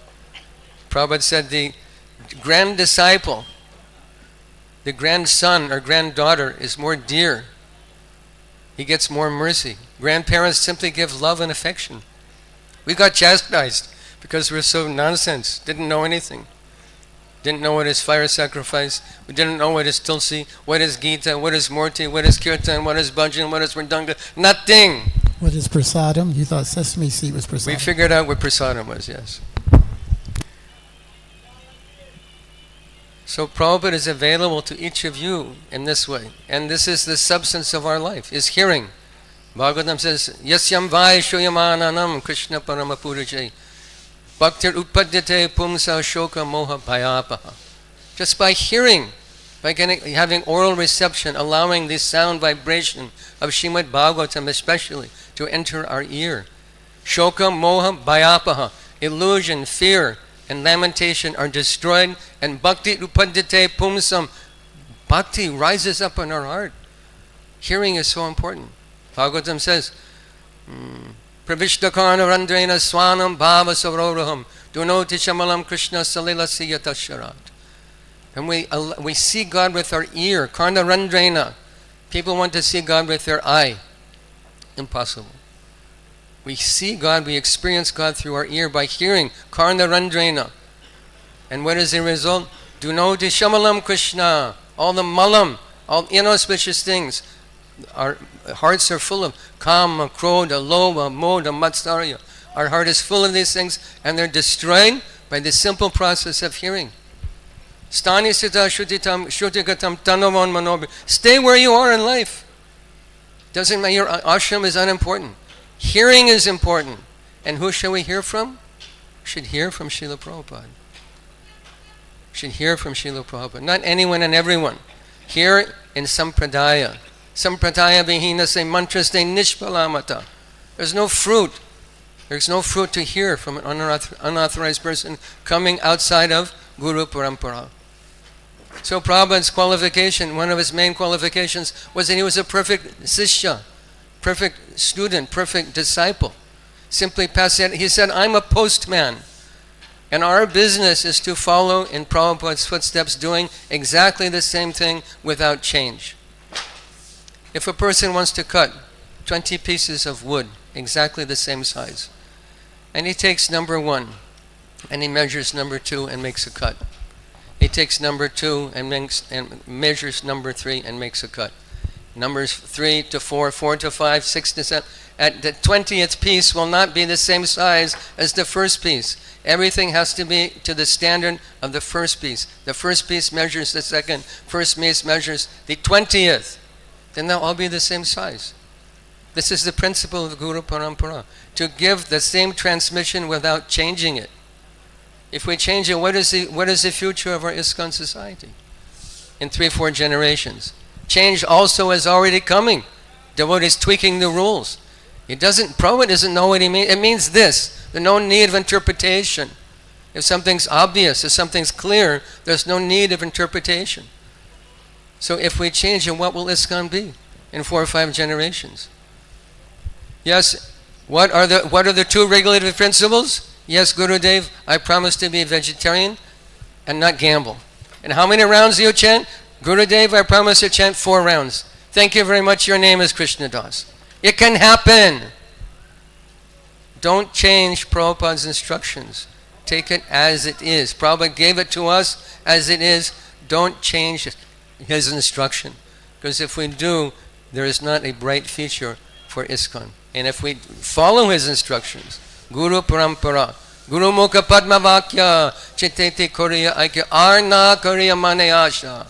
Speaker 3: Prabhupada said the grand disciple, the grandson or granddaughter is more dear. He gets more mercy. Grandparents simply give love and affection. We got chastised because we were so nonsense, didn't know anything. Didn't know what is fire sacrifice. We didn't know what is Tulsi, what is Gita, what is Murti, what is Kirtan, what is Bhajan, what is Mridanga. Nothing.
Speaker 5: What is prasadam? You thought sesame seed was prasadam.
Speaker 3: We figured out what prasadam was, yes. So Prabhupada is available to each of you in this way. And this is the substance of our life, is hearing. Bhagavatam says, Yasyam vai shoyamananam Krishna paramapurajay. Bhaktir utpadyate pumsa shoka moha bhayapaha. Just by hearing, by having oral reception, allowing the sound vibration of Srimad Bhagavatam especially to enter our ear. Shoka moha bhayapaha. Illusion, fear, and lamentation are destroyed, and bhakti upadyate pumsam. Bhakti rises up in our heart. Hearing is so important. Bhagavatam says, Pravishtakarna Randrena Swanam Bhava Sauroraham Dunoti Shamalam Krishna Salila Siyatasharat. And we see God with our ear, Karna Randrena. People want to see God with their eye. Impossible. We see God, we experience God through our ear by hearing, Karna Randrena. And what is the result? Dunoti Shamalam Krishna. All the malam, all inauspicious things. Our hearts are full of kama, krodha, lobha, moda, matsarya. Our heart is full of these things, and they're destroyed by the simple process of hearing. Stani sita shutitam shutigatam tanavan manobi. Stay where you are in life. Doesn't matter, your ashram is unimportant. Hearing is important. And who shall we hear from? We should hear from Srila Prabhupada. Should hear from Srila Prabhupada. Not anyone and everyone. Hear in Sampradaya. Sampradaya vihina se mantraste nishpalamata. There's no fruit. There's no fruit to hear from an unauthorized person coming outside of Guru Parampara. So Prabhupada's qualification, one of his main qualifications, was that he was a perfect sishya, perfect student, perfect disciple. Simply pass it. He said, I'm a postman. And our business is to follow in Prabhupada's footsteps, doing exactly the same thing without change. If a person wants to cut 20 pieces of wood, exactly the same size, and he takes number 1, and he measures number 2 and makes a cut. He takes number 2 and measures number 3 and makes a cut. Numbers 3 to 4, 4 to 5, 6 to 7. At the 20th piece will not be the same size as the first piece. Everything has to be to the standard of the first piece. The first piece measures the second. First piece measures the 20th. Then they'll all be the same size. This is the principle of Guru Parampara. To give the same transmission without changing it. If we change it, what is the future of our ISKCON society? In 3-4 generations. Change also is already coming. Devotees tweaking the rules. Prabhupada doesn't know what he means. It means this. There's no need of interpretation. If something's obvious, if something's clear, there's no need of interpretation. So if we change it, what will ISKCON be in 4 or 5 generations? Yes, what are the 2 regulative principles? Yes, Gurudev, I promise to be a vegetarian and not gamble. And how many rounds do you chant? Gurudev, I promise to chant 4 rounds. Thank you very much. Your name is Krishna Das. It can happen. Don't change Prabhupada's instructions. Take it as it is. Prabhupada gave it to us as it is. Don't change his instruction. Because if we do, there is not a bright future for ISKCON. And if we follow his instructions, Guru Parampara, Guru Mukha Padma Vakya, Chitete Koriya Aikya, Arna Koriya Manayasha.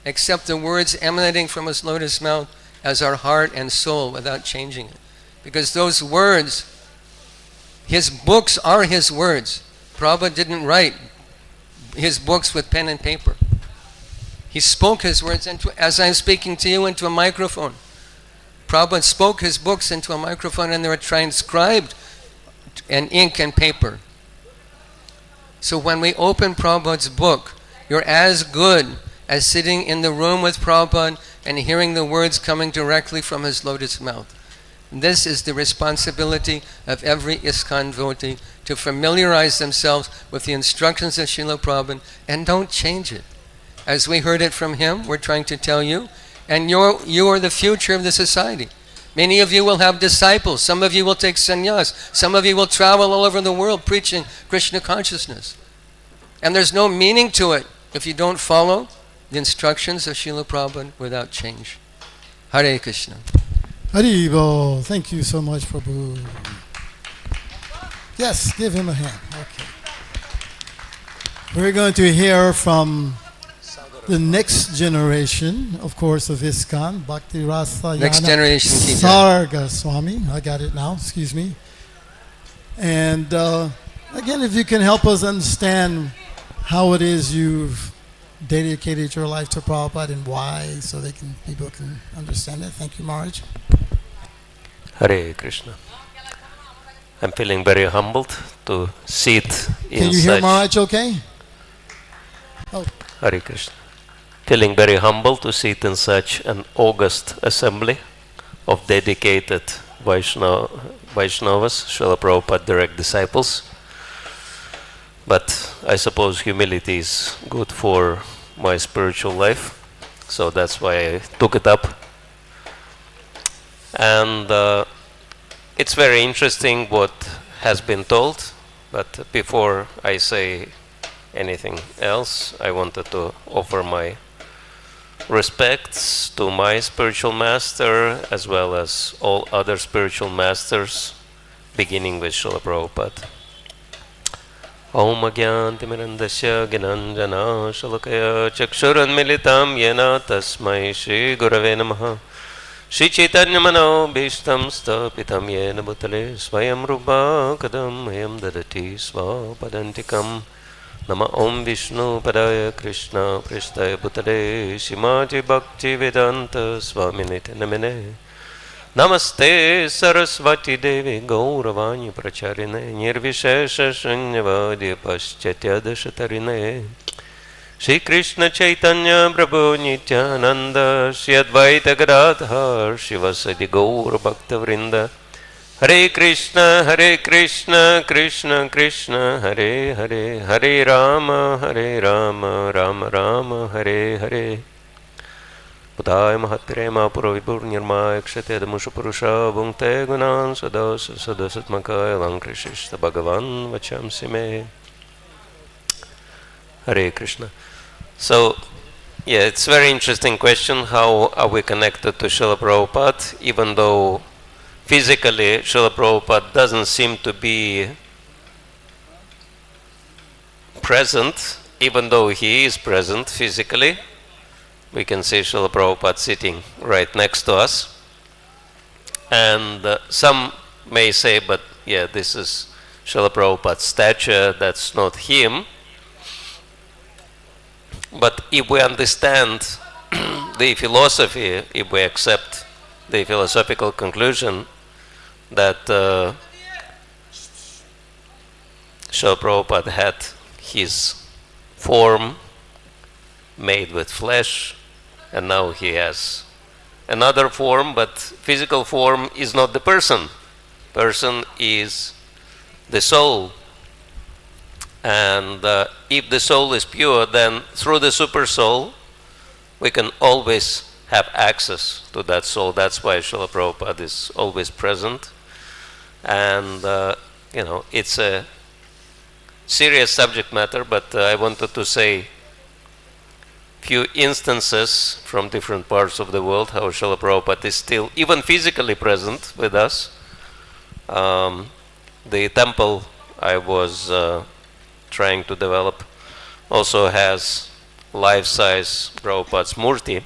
Speaker 3: Accept the words emanating from his lotus mouth as our heart and soul without changing it. Because those words, his books are his words. Prabhupada didn't write his books with pen and paper. He spoke his words as I'm speaking to you into a microphone. Prabhupada spoke his books into a microphone and they were transcribed in ink and paper. So when we open Prabhupada's book, you're as good as sitting in the room with Prabhupada and hearing the words coming directly from his lotus mouth. This is the responsibility of every ISKCON devotee, to familiarize themselves with the instructions of Srila Prabhupada and don't change it. As we heard it from him, we're trying to tell you, and you are the future of the society. Many of you will have disciples. Some of you will take sannyas. Some of you will travel all over the world preaching Krishna consciousness. And there's no meaning to it if you don't follow the instructions of Srila Prabhupada without change. Hare Krishna.
Speaker 5: Haribo, thank you so much, Prabhu. Yes, give him a hand. Okay. We're going to hear from the next generation, of course, of ISKCON, Bhakti Rasa
Speaker 3: Next
Speaker 5: Yana
Speaker 3: generation teacher.
Speaker 5: Sarga Swami. I got it now, excuse me. And again, if you can help us understand how it is you've dedicated your life to Prabhupada and why, so people can understand it. Thank you, Maharaj.
Speaker 6: Hare Krishna. I'm feeling very humbled to sit in
Speaker 5: Can you hear Maharaj okay? Oh.
Speaker 6: Hare Krishna. Feeling very humbled to sit in such an august assembly of dedicated Vaishnavas, Srila Prabhupada direct disciples. But I suppose humility is good for my spiritual life, so that's why I took it up. And it's very interesting what has been told, but before I say anything else, I wanted to offer my respects to my spiritual master as well as all other spiritual masters, beginning with Srila Prabhupada. Om Agyantimirandasya Ginanjana Shalakaya Chakshuranmilitam Yena Tasmai Shri Gurave Namaha Shri Chaitanya Mano Bhishtam Stapitam Yena Bhutale Swayam Rupa Kadam Ayam Dadati Swapadantikam Nama Om Vishnu Padaya Krishna Prishtaya Bhutale Shimaji Bhakti Vedanta Swaminite Namine Namaste Saraswati Devi Gauravani Pracharine Nirvishesha Shunyavadi Paschatya Dashatarine Shri Krishna Chaitanya Prabhu Nityananda Shri Advaita Gadadhar Shivasadi Gaura Bhakta Vrinda Hare Krishna Krishna Krishna Hare Hare Hare Rama Rama Rama Hare Hare Budaya Mahatprema Puravibur Nirmaya Kshate Damusha Purusha Bhungte Gunan Sadasatmakaya Lankrishishta Bhagavan Vacham Sime Hare Krishna. So, yeah, it's a very interesting question. How are we connected to Srila Prabhupada, even though physically Srila Prabhupada doesn't seem to be present, even though he is present physically. We can see Srila Prabhupada sitting right next to us. And some may say, but yeah, this is Srila Prabhupada's statue, that's not him. But if we understand the philosophy, if we accept the philosophical conclusion that Srila Prabhupada had his form made with flesh, and now he has another form, but physical form is not the person. Person is the soul. And if the soul is pure, then through the super soul, we can always have access to that soul. That's why Srila Prabhupada is always present. And, it's a serious subject matter, but I wanted to say few instances from different parts of the world how Srila Prabhupada is still, even physically present with us. The temple I was trying to develop also has life-size Prabhupada's murti.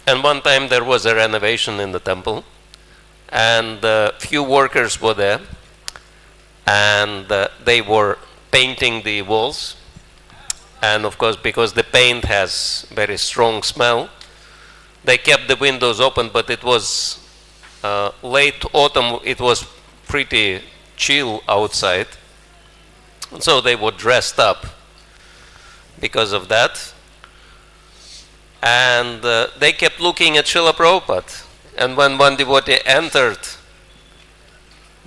Speaker 6: And one time there was a renovation in the temple, and few workers were there, and they were painting the walls. And of course, because the paint has very strong smell, they kept the windows open, but it was late autumn, it was pretty chill outside. And so they were dressed up because of that. And they kept looking at Srila Prabhupada. And when one devotee entered,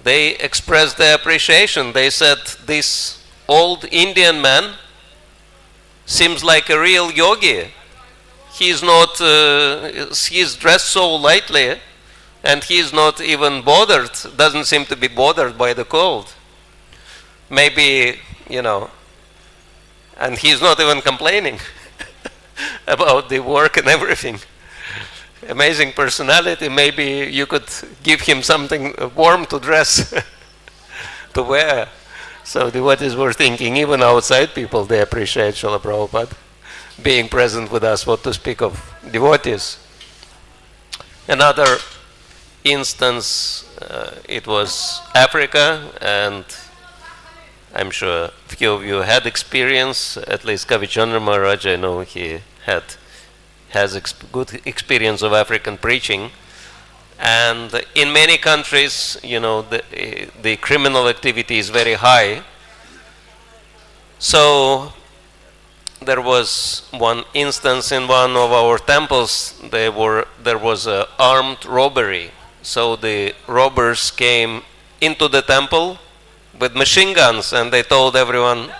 Speaker 6: they expressed their appreciation. They said, this old Indian man seems like a real yogi. He's not, he's dressed so lightly, and he's not even bothered, doesn't seem to be bothered by the cold. Maybe, and he's not even complaining about the work and everything. Amazing personality. Maybe you could give him something warm to dress, to wear. So devotees were thinking, even outside people, they appreciate Srila Prabhupada being present with us, what to speak of devotees. Another instance, it was Africa, and I'm sure a few of you had experience, at least Kavichandra Maharaj, I know he has good experience of African preaching. And in many countries, the criminal activity is very high. So there was one instance in one of our temples, there was an armed robbery So the robbers came into the temple with machine guns, and they told everyone,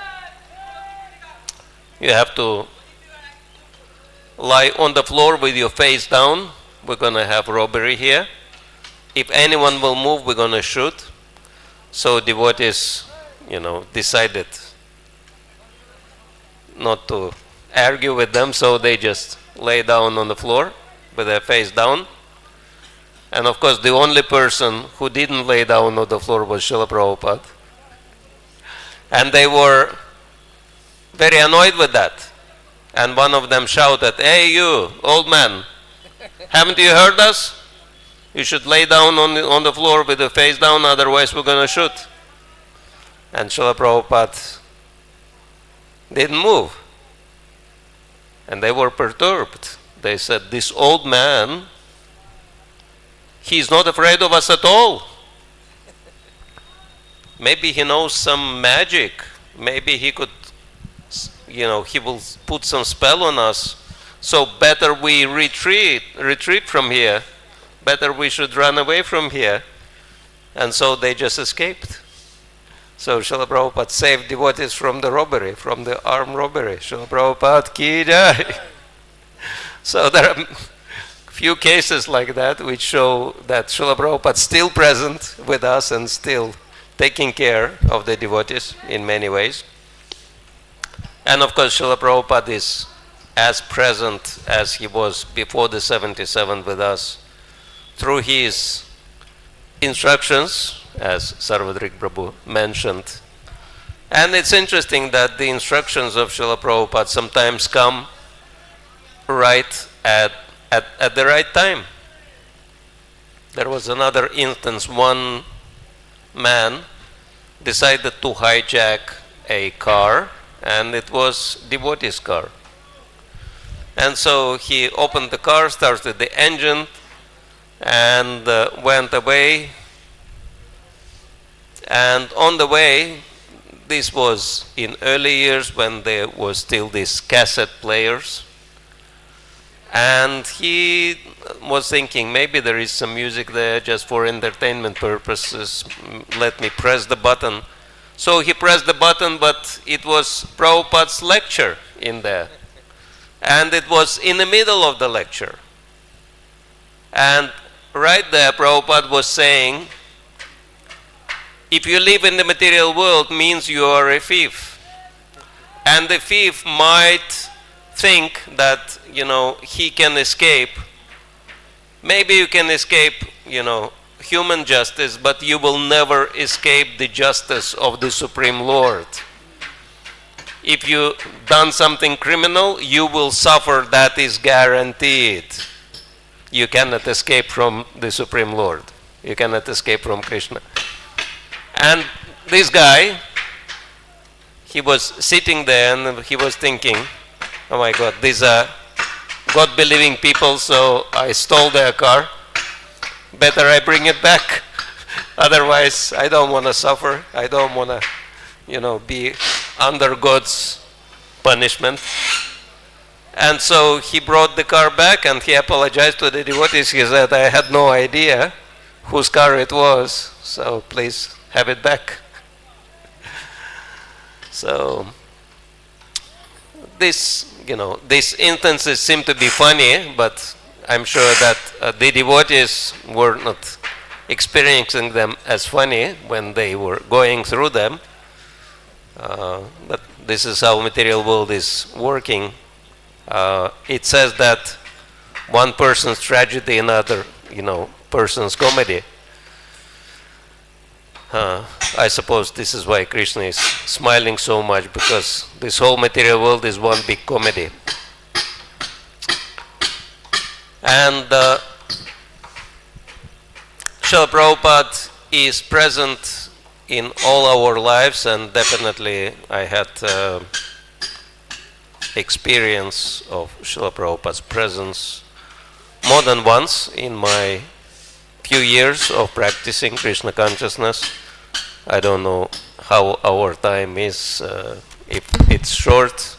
Speaker 6: you have to lie on the floor with your face down. We're going to have robbery here. If anyone will move, we're going to shoot. So devotees, decided not to argue with them, so they just lay down on the floor with their face down. And of course, the only person who didn't lay down on the floor was Srila Prabhupada. And they were very annoyed with that. And one of them shouted, "Hey you, old man, haven't you heard us? You should lay down on the floor with the face down, otherwise we're going to shoot." And Srila Prabhupada didn't move. And they were perturbed. They said, "This old man, he's not afraid of us at all. Maybe he knows some magic. Maybe he could, he will put some spell on us. So better we retreat from here. Better we should run away from here." And so they just escaped. So Srila Prabhupada saved devotees from the robbery, from the armed robbery. Srila Prabhupada ki jai. So there are few cases like that which show that Srila Prabhupada is still present with us and still taking care of the devotees in many ways. And of course, Srila Prabhupada is as present as he was before the 77 with us through his instructions, as Sarvadrik Prabhu mentioned. And it's interesting that the instructions of Srila Prabhupada sometimes come right at the right time. There was another instance. One man decided to hijack a car, and it was devotee's car. And so he opened the car, started the engine, and went away. And on the way, this was in early years when there was still these cassette players. And he was thinking, maybe there is some music there just for entertainment purposes. Let me press the button. So he pressed the button, but it was Prabhupada's lecture in there. And it was in the middle of the lecture. And right there, Prabhupada was saying, if you live in the material world, means you are a thief. And the thief might think that, he can escape. Maybe you can escape, human justice, but you will never escape the justice of the Supreme Lord. If you done something criminal, you will suffer, that is guaranteed. You cannot escape from the Supreme Lord. You cannot escape from Krishna. And this guy, he was sitting there and he was thinking, oh my God, these are God-believing people, so I stole their car. Better I bring it back. Otherwise, I don't want to suffer. I don't want to, be under God's punishment. And so he brought the car back and he apologized to the devotees. He said, I had no idea whose car it was, so please have it back. So these instances seem to be funny, but I'm sure that the devotees were not experiencing them as funny when they were going through them. But this is how material world is working. It says that one person's tragedy, another, person's comedy. I suppose this is why Krishna is smiling so much, because this whole material world is one big comedy. And Srila Prabhupada is present in all our lives, and definitely I had experience of Srila Prabhupada's presence more than once in my few years of practicing Krishna consciousness. I don't know how our time is. If it's short,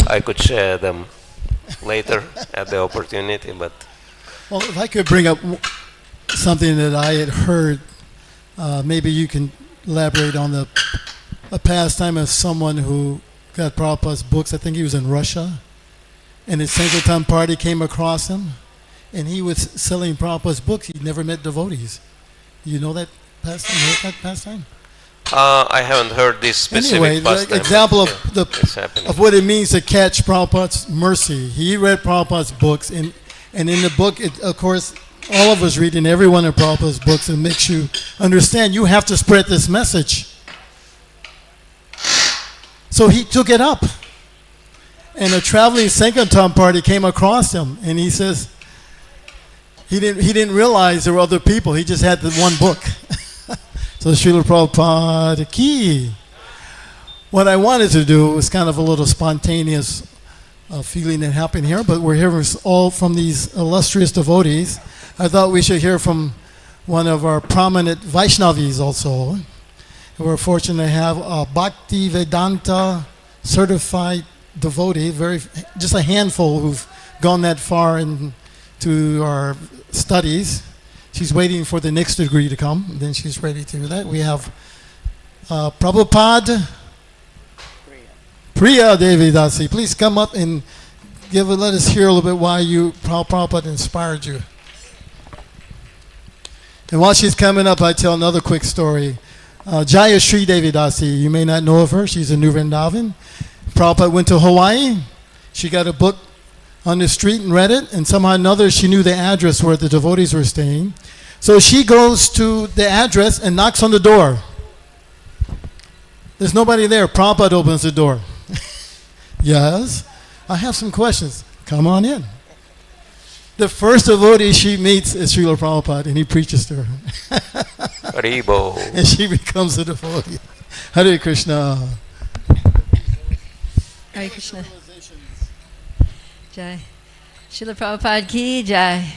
Speaker 6: I could share them later at the opportunity. But
Speaker 5: well, if I could bring up something that I had heard. Maybe you can elaborate on a pastime of someone who got Prabhupada's books. I think he was in Russia, and his Sankirtan party came across him, and he was selling Prabhupada's books. He never met devotees. You know that pastime?
Speaker 6: I haven't heard this specific
Speaker 5: Anyway,
Speaker 6: pastime,
Speaker 5: the example
Speaker 6: but,
Speaker 5: of
Speaker 6: it's happening.
Speaker 5: of what it means to catch Prabhupada's mercy. He read Prabhupada's books, and in the book, of course, all of us reading every one of Prabhupada's books, it makes you understand you have to spread this message. So he took it up, and a traveling Sankirtan party came across him, and he says he didn't realize there were other people. He just had the one book. So Srila Prabhupada Ki. What I wanted to do was kind of a little spontaneous feeling that happened here, but we're hearing all from these illustrious devotees. I thought we should hear from one of our prominent Vaishnavis also. We're fortunate to have a Bhakti Vedanta certified devotee, just a handful who've gone that far into our studies. She's waiting for the next degree to come, and then she's ready to do that. We have Prabhupada Priya Devi Dasi. Please come up and let us hear a little bit why Prabhupada inspired you. And while she's coming up, I tell another quick story. Jaya Sri Devi Dasi, you may not know of her. She's in New Vrindavan. Prabhupada went to Hawaii. She got a book on the street and read it, and somehow or another she knew the address where the devotees were staying. So she goes to the address and knocks on the door. There's nobody there. Prabhupada opens the door. Yes, I have some questions. Come on in. The first devotee she meets is Srila Prabhupada, and he preaches to her.
Speaker 6: Haribo.
Speaker 5: And she becomes a devotee. Hare Krishna.
Speaker 7: Hare Krishna. Jai. Srila Prabhupada Ki Jai.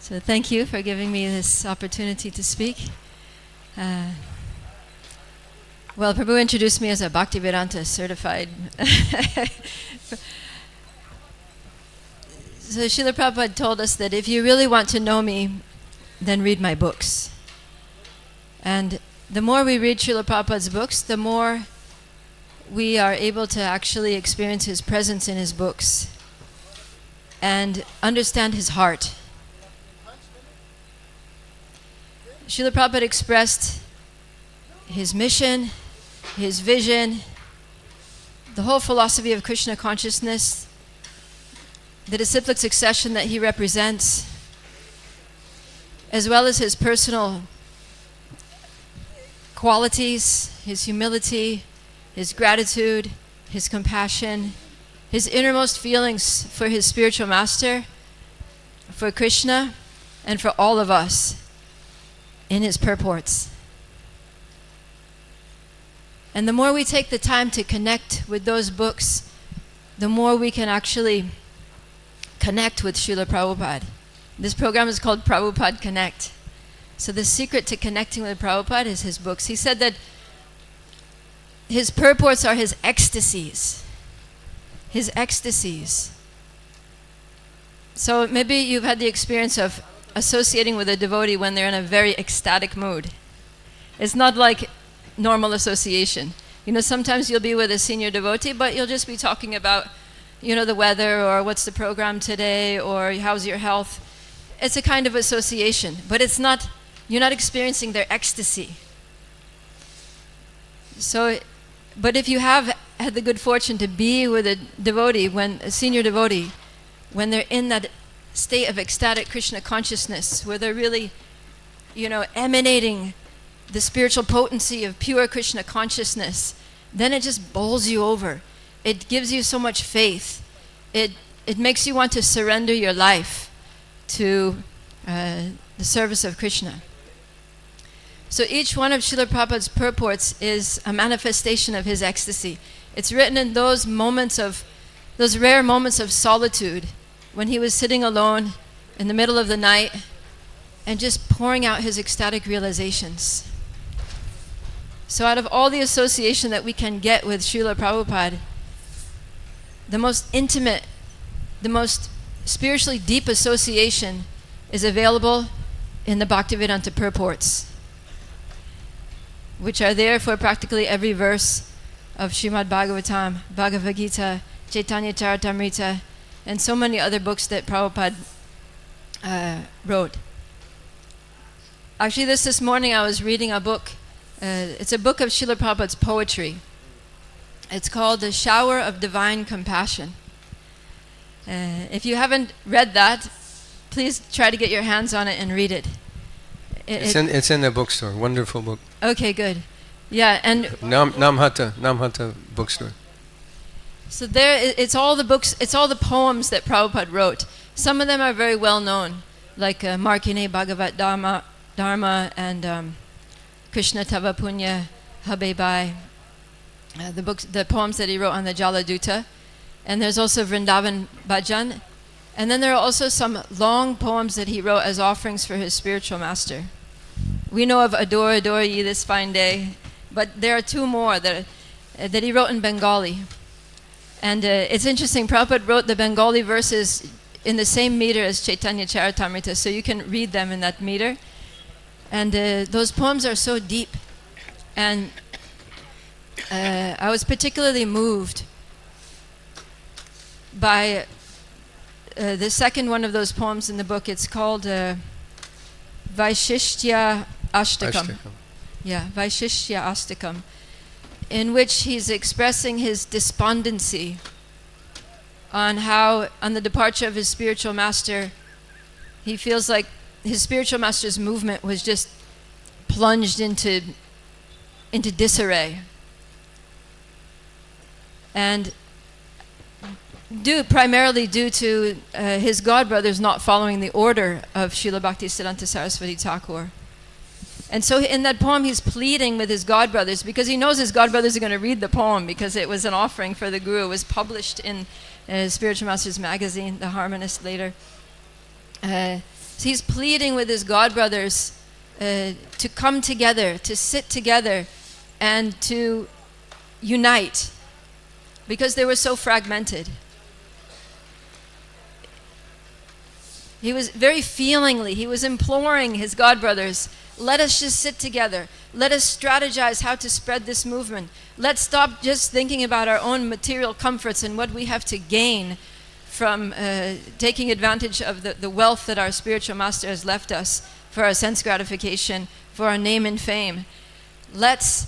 Speaker 7: So thank you for giving me this opportunity to speak. Well, Prabhu introduced me as a Bhaktivedanta certified. So Srila Prabhupada told us that if you really want to know me, then read my books. And the more we read Srila Prabhupada's books, the more we are able to actually experience his presence in his books and understand his heart. Srila Prabhupada expressed his mission, his vision, the whole philosophy of Krishna consciousness, the disciplic succession that he represents, as well as his personal qualities, his humility, his gratitude, his compassion, his innermost feelings for his spiritual master, for Krishna, and for all of us in his purports. And the more we take the time to connect with those books, the more we can actually connect with Srila Prabhupada. This program is called Prabhupada Connect. So the secret to connecting with Prabhupada is his books. He said that his purports are his ecstasies. His ecstasies. So maybe you've had the experience of associating with a devotee when they're in a very ecstatic mood. It's not like normal association. You know, sometimes you'll be with a senior devotee, but you'll just be talking about, you know, the weather, or what's the program today, or how's your health. It's a kind of association, but it's not, you're not experiencing their ecstasy. So, but if you have had the good fortune to be with a devotee, a senior devotee, when they're in that state of ecstatic Krishna consciousness, where they're really, you know, emanating the spiritual potency of pure Krishna consciousness, then it just bowls you over. It gives you so much faith. It makes you want to surrender your life to the service of Krishna. So each one of Srila Prabhupada's purports is a manifestation of his ecstasy. It's written in those rare moments of solitude, when he was sitting alone in the middle of the night and just pouring out his ecstatic realizations. So out of all the association that we can get with Srila Prabhupada, the most intimate, the most spiritually deep association is available in the Bhaktivedanta purports, which are there for practically every verse of Srimad Bhagavatam, Bhagavad Gita, Chaitanya Charitamrita, and so many other books that Prabhupada wrote. Actually, this morning I was reading a book. It's a book of Srila Prabhupada's poetry. It's called The Shower of Divine Compassion. If you haven't read that, please try to get your hands on it and read it.
Speaker 3: It's in the bookstore. Wonderful book.
Speaker 7: Okay, good. Yeah, and
Speaker 3: Namhata bookstore.
Speaker 7: so there, it's all the books, it's all the poems that Prabhupada wrote. Some of them are very well known, like Markine Bhagavat Dharma and Krishna Tava Punya Habebai, the poems that he wrote on the Jaladuta. And there's also Vrindavan Bhajan. And then there are also some long poems that he wrote as offerings for his spiritual master. We know of Adore, Adore Ye This Fine Day, but there are two more that he wrote in Bengali. And it's interesting, Prabhupada wrote the Bengali verses in the same meter as Chaitanya Charitamrita, so you can read them in that meter. And those poems are so deep. And I was particularly moved by the second one of those poems in the book. It's called Vaishishthya Ashtakam. Yeah, Vaishishthya Ashtakam, in which he's expressing his despondency on how, on the departure of his spiritual master, he feels like his spiritual master's movement was just plunged into disarray. And primarily due to his godbrothers not following the order of Srila Bhaktisiddhanta Saraswati Thakur. And so in that poem he's pleading with his godbrothers, because he knows his godbrothers are going to read the poem, because it was an offering for the Guru. It was published in Spiritual Masters magazine, The Harmonist, later. So he's pleading with his godbrothers to come together, to sit together, and to unite, because they were so fragmented. He was very feelingly, he was imploring his godbrothers, let us just sit together. Let us strategize how to spread this movement. Let's stop just thinking about our own material comforts and what we have to gain from taking advantage of the wealth that our spiritual master has left us for our sense gratification, for our name and fame. Let's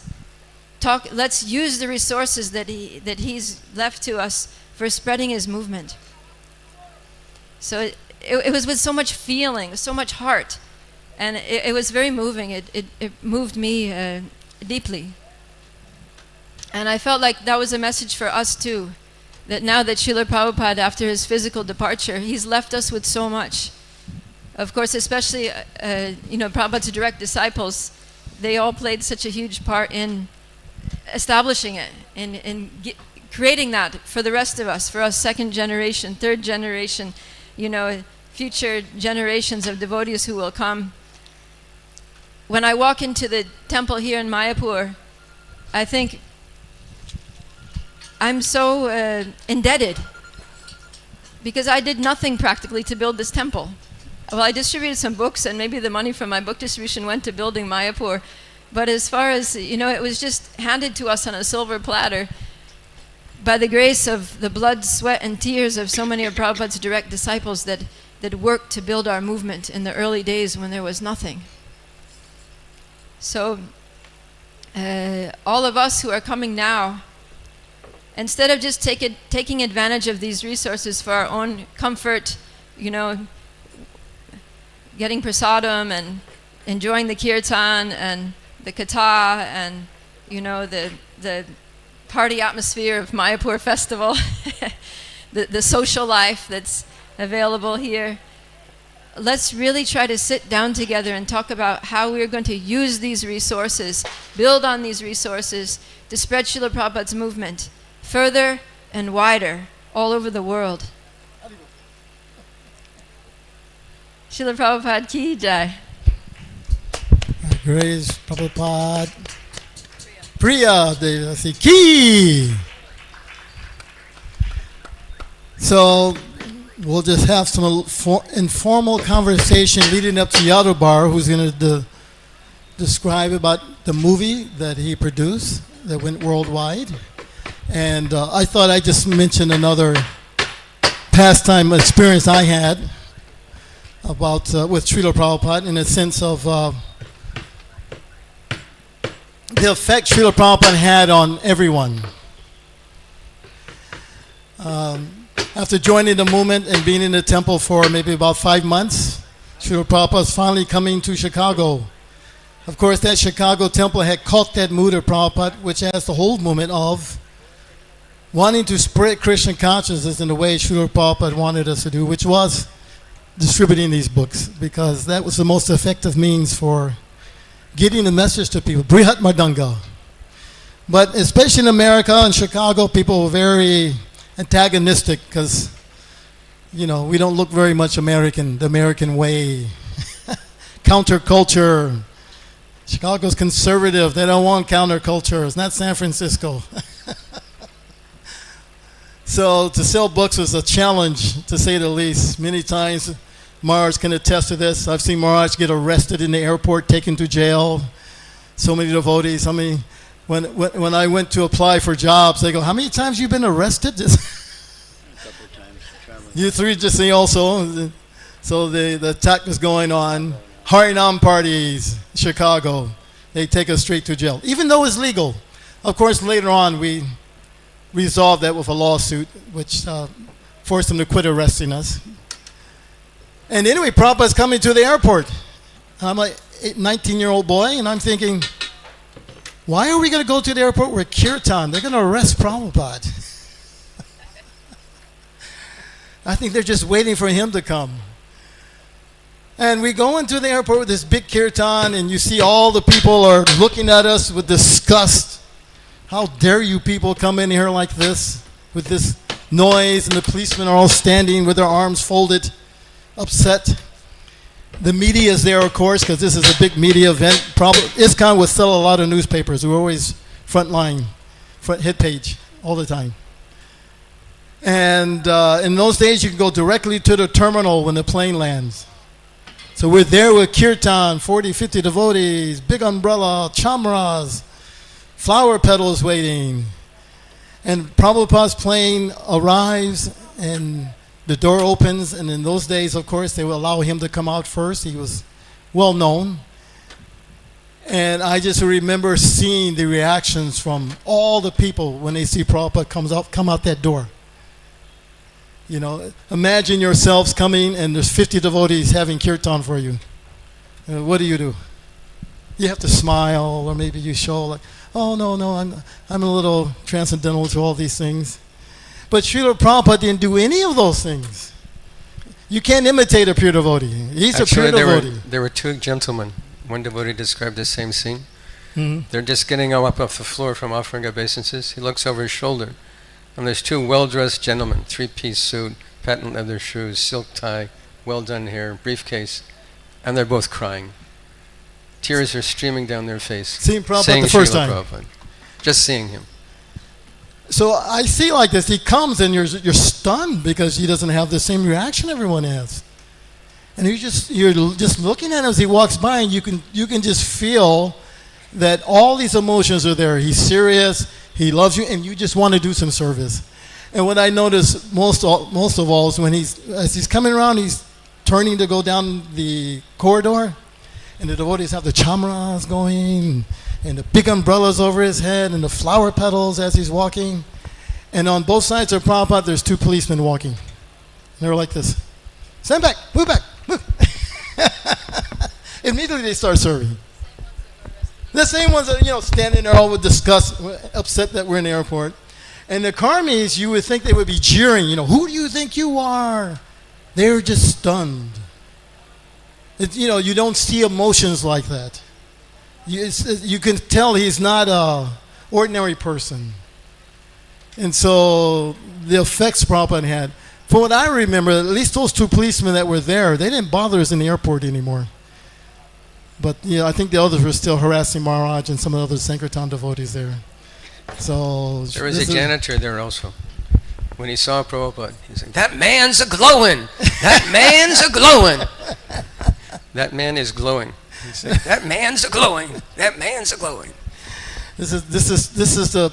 Speaker 7: use the resources that he's left to us for spreading his movement. So it was with so much feeling, so much heart, and it was very moving. It moved me deeply. And I felt like that was a message for us too, that now that Srila Prabhupada, after his physical departure, he's left us with so much. Of course, especially Prabhupada's direct disciples, they all played such a huge part in establishing it, in creating that for the rest of us, for us second generation, third generation, future generations of devotees who will come. When I walk into the temple here in Mayapur, I think I'm so indebted, because I did nothing practically to build this temple. Well, I distributed some books, and maybe the money from my book distribution went to building Mayapur. But as far as, it was just handed to us on a silver platter by the grace of the blood, sweat, and tears of so many of Prabhupada's direct disciples that worked to build our movement in the early days when there was nothing. So all of us who are coming now, instead of just taking advantage of these resources for our own comfort, getting prasadam and enjoying the kirtan and the katha and the party atmosphere of Mayapur festival, the social life that's available here. Let's really try to sit down together and talk about how we're going to use these resources, build on these resources to spread Srila Prabhupada's movement further and wider all over the world. Srila Prabhupada ki jai.
Speaker 5: Grace Prabhupada. Priya Devasi ki. So we'll just have some informal conversation leading up to Yadobar, who's going to describe about the movie that he produced that went worldwide. And I thought I'd just mention another pastime experience I had about with Srila Prabhupada, in a sense of the effect Srila Prabhupada had on everyone. After joining the movement and being in the temple for maybe about 5 months, Srila Prabhupada was finally coming to Chicago. Of course, that Chicago temple had caught that mood of Prabhupada, which has the whole movement of wanting to spread Christian consciousness in the way Srila Prabhupada wanted us to do, which was distributing these books, because that was the most effective means for getting the message to people. Brihat Madanga. But especially in America and Chicago, people were very antagonistic because, you know, we don't look very much American, the American way. Counterculture. Chicago's conservative. They don't want counterculture. It's not San Francisco. So to sell books was a challenge, to say the least. Many times, Maharaj can attest to this. I've seen Maharaj get arrested in the airport, taken to jail. So many devotees. I mean, when I went to apply for jobs, they go, "How many times you been arrested?"
Speaker 2: A couple of times.
Speaker 5: You three just see also. So the attack was going on. Harinam parties, Chicago. They take us straight to jail, even though it's legal. Of course, later on, we resolved that with a lawsuit, which forced them to quit arresting us. And anyway, Prabhupada's coming to the airport. I'm a 19-year-old boy, and I'm thinking, why are we going to go to the airport with kirtan? They're going to arrest Prabhupada. I think they're just waiting for him to come. And we go into the airport with this big kirtan, and you see all the people are looking at us with disgust. How dare you people come in here like this, with this noise, and the policemen are all standing with their arms folded, upset. The media is there, of course, because this is a big media event. ISKCON would sell a lot of newspapers. We were always front line, front hit page, all the time. And in those days, you could go directly to the terminal when the plane lands. So we're there with kirtan, 40, 50 devotees, big umbrella, chamras, flower petals waiting. And Prabhupada's plane arrives, and the door opens, and in those days, of course, they would allow him to come out first. He was well known. And I just remember seeing the reactions from all the people when they see Prabhupada come out that door. You know, imagine yourselves coming and there's 50 devotees having kirtan for you. What do? You have to smile, or maybe you show like, oh, no, I'm a little transcendental to all these things. But Srila Prabhupada didn't do any of those things. You can't imitate a pure devotee. He's
Speaker 3: Actually,
Speaker 5: a pure devotee.
Speaker 3: there were two gentlemen. One devotee described the same scene.
Speaker 5: Mm-hmm.
Speaker 3: They're just getting up off the floor from offering obeisances. He looks over his shoulder, and there's two well-dressed gentlemen, three-piece suit, patent leather shoes, silk tie, well-done hair, briefcase, and they're both crying. Tears are streaming down their face.
Speaker 5: Seeing Prabhupada
Speaker 3: saying
Speaker 5: the first
Speaker 3: Srila
Speaker 5: time.
Speaker 3: Prabhupada. Just seeing him.
Speaker 5: So I see like this. He comes and you're stunned because he doesn't have the same reaction everyone has. And you're just looking at him as he walks by, and you can just feel that all these emotions are there. He's serious, he loves you, and you just want to do some service. And what I notice most of all is as he's coming around, he's turning to go down the corridor, and the devotees have the chamras going, and the big umbrellas over his head, and the flower petals as he's walking. And on both sides of Prabhupada, there's two policemen walking. And they're like this. Stand back, move back, move. Immediately they start serving. The same ones that, standing there all with disgust, upset that we're in the airport. And the karmis, you would think they would be jeering, who do you think you are? They're just stunned. You don't see emotions like that. You can tell he's not an ordinary person. And so the effects Prabhupada had. From what I remember, at least those two policemen that were there, they didn't bother us in the airport anymore. But I think the others were still harassing Maharaj and some of the other Sankirtan devotees there. So
Speaker 3: there was a janitor there also. when he saw Prabhupada, he said, "That man's a glowing! That man's a glowing! That man is glowing." He said, "That man's a glowing! That man's a glowing!"
Speaker 5: This is the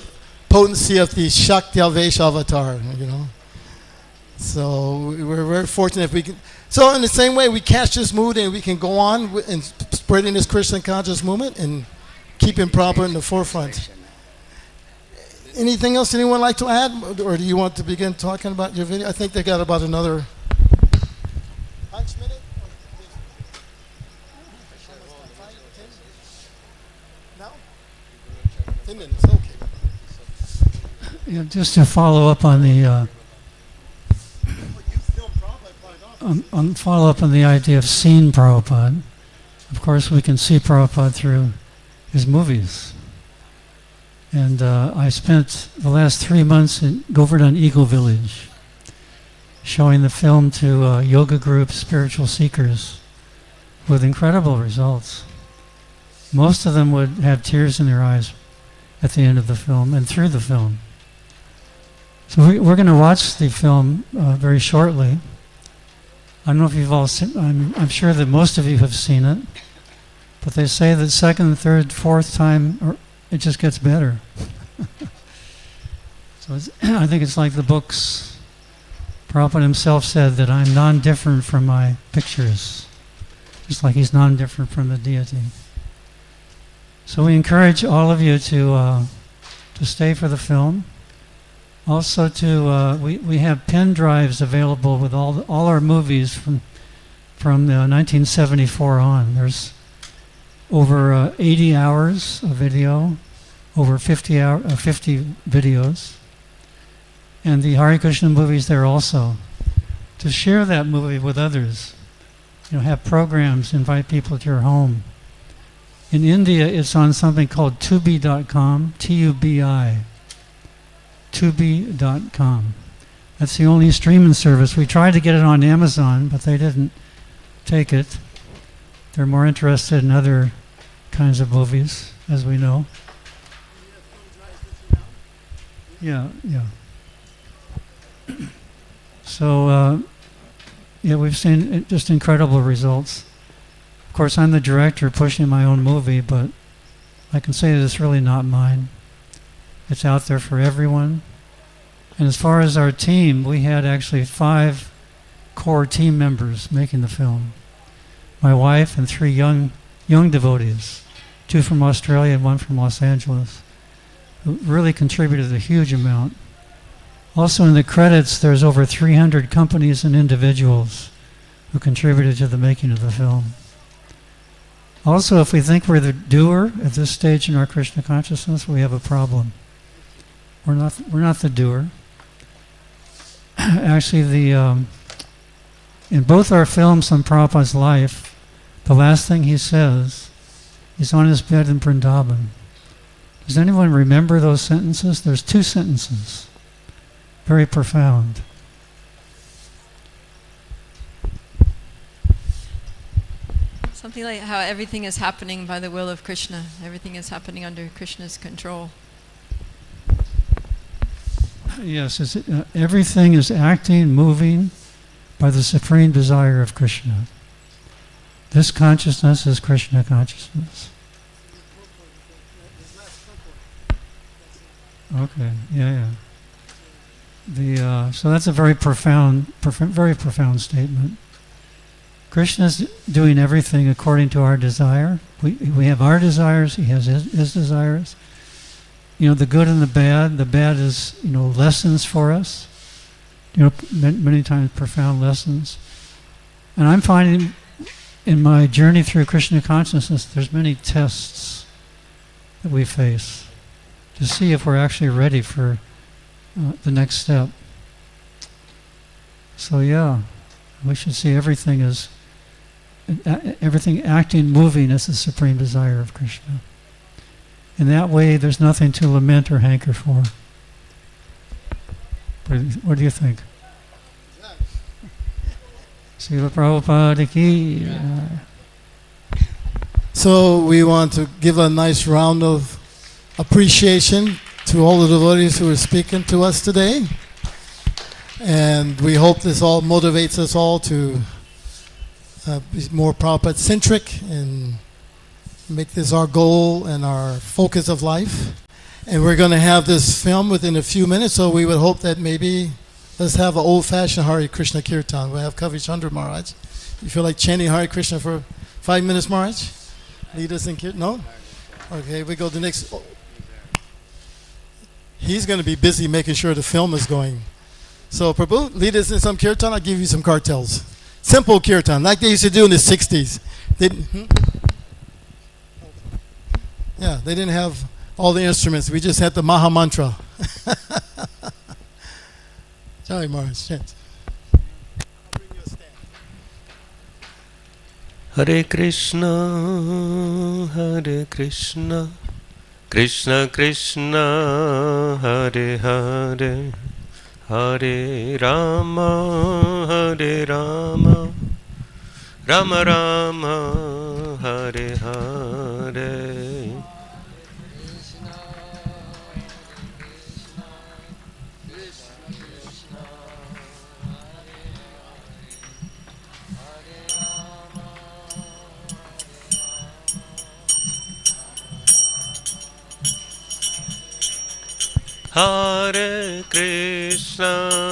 Speaker 5: potency of the Shakti Avesh avatar, you know. So we're very fortunate if we can. So in the same way, we catch this mood and we can go on and spreading this Krishna conscious movement and keeping Prabhupada in the forefront. Anything else anyone like to add, or do you want to begin talking about your video? I think they got about another punch minute. No? 10 minutes, okay.
Speaker 4: Yeah, just to follow up on the follow up on the idea of seeing Prabhupada. Of course, we can see Prabhupada through his movies. And I spent the last 3 months in Govardhan Eagle Village, showing the film to yoga groups, spiritual seekers, with incredible results. Most of them would have tears in their eyes at the end of the film and through the film. So we're going to watch the film very shortly. I don't know if you've all seen. I'm sure that most of you have seen it, but they say that second, third, fourth time, it just gets better. So I think it's like the books. Prabhupada himself said that I'm non-different from my pictures, just like he's non-different from the deity. So we encourage all of you to stay for the film. Also, we have pen drives available with all our movies from 1974 on. There's over 80 hours of video, over 50 videos, and the Hare Krishna movies there also. To share that movie with others, have programs, invite people to your home. In India, it's on something called tubi.com, T-U-B-I. Tubi.com. That's the only streaming service. We tried to get it on Amazon, but they didn't take it. They're more interested in other kinds of movies, as we know. Yeah. So, we've seen just incredible results. Of course, I'm the director pushing my own movie, but I can say that it's really not mine. It's out there for everyone. And as far as our team, we had actually 5 core team members making the film. My wife and 3 young devotees, 2 from Australia and 1 from Los Angeles, who really contributed a huge amount. Also in the credits, there's over 300 companies and individuals who contributed to the making of the film. Also, if we think we're the doer at this stage in our Krishna consciousness, we have a problem. We're not the doer. Actually, in both our films on Prabhupada's life, the last thing he says is on his bed in Vrindavan. Does anyone remember those sentences? There's 2 sentences, very profound.
Speaker 7: Something like how everything is happening by the will of Krishna. Everything is happening under Krishna's control.
Speaker 4: Yes, everything is acting, moving by the supreme desire of Krishna. This consciousness is Krishna consciousness. Okay, yeah. So that's a very profound statement. Krishna's doing everything according to our desire. We have our desires, he has his desires. The good and the bad. The bad is, lessons for us. Many times profound lessons. And I'm finding in my journey through Krishna consciousness, there's many tests that we face to see if we're actually ready for the next step. So we should see everything acting, moving as the supreme desire of Krishna. In that way, there's nothing to lament or hanker for. What do you think? Srila Prabhupada ki.
Speaker 5: So we want to give a nice round of appreciation to all the devotees who are speaking to us today. And we hope this all motivates us all to be more Prabhupada-centric and make this our goal and our focus of life. And we're going to have this film within a few minutes, so we would hope that maybe let's have an old-fashioned Hare Krishna Kirtan. We'll have Kavi Chandra Maharaj. You feel like chanting Hare Krishna for 5 minutes, Maharaj? Lead us in Kirtan? No? Okay, we go to the next. He's going to be busy making sure the film is going. So, Prabhu, lead us in some Kirtan. I'll give you some cartels. Simple Kirtan, like they used to do in the 60s. Yeah, they didn't have all the instruments. We just had the Maha Mantra. Sorry, Maharaj. Chant.
Speaker 6: Hare Krishna, Krishna Krishna, Hare Hare, Hare Rama, Rama Rama, Hare Hare.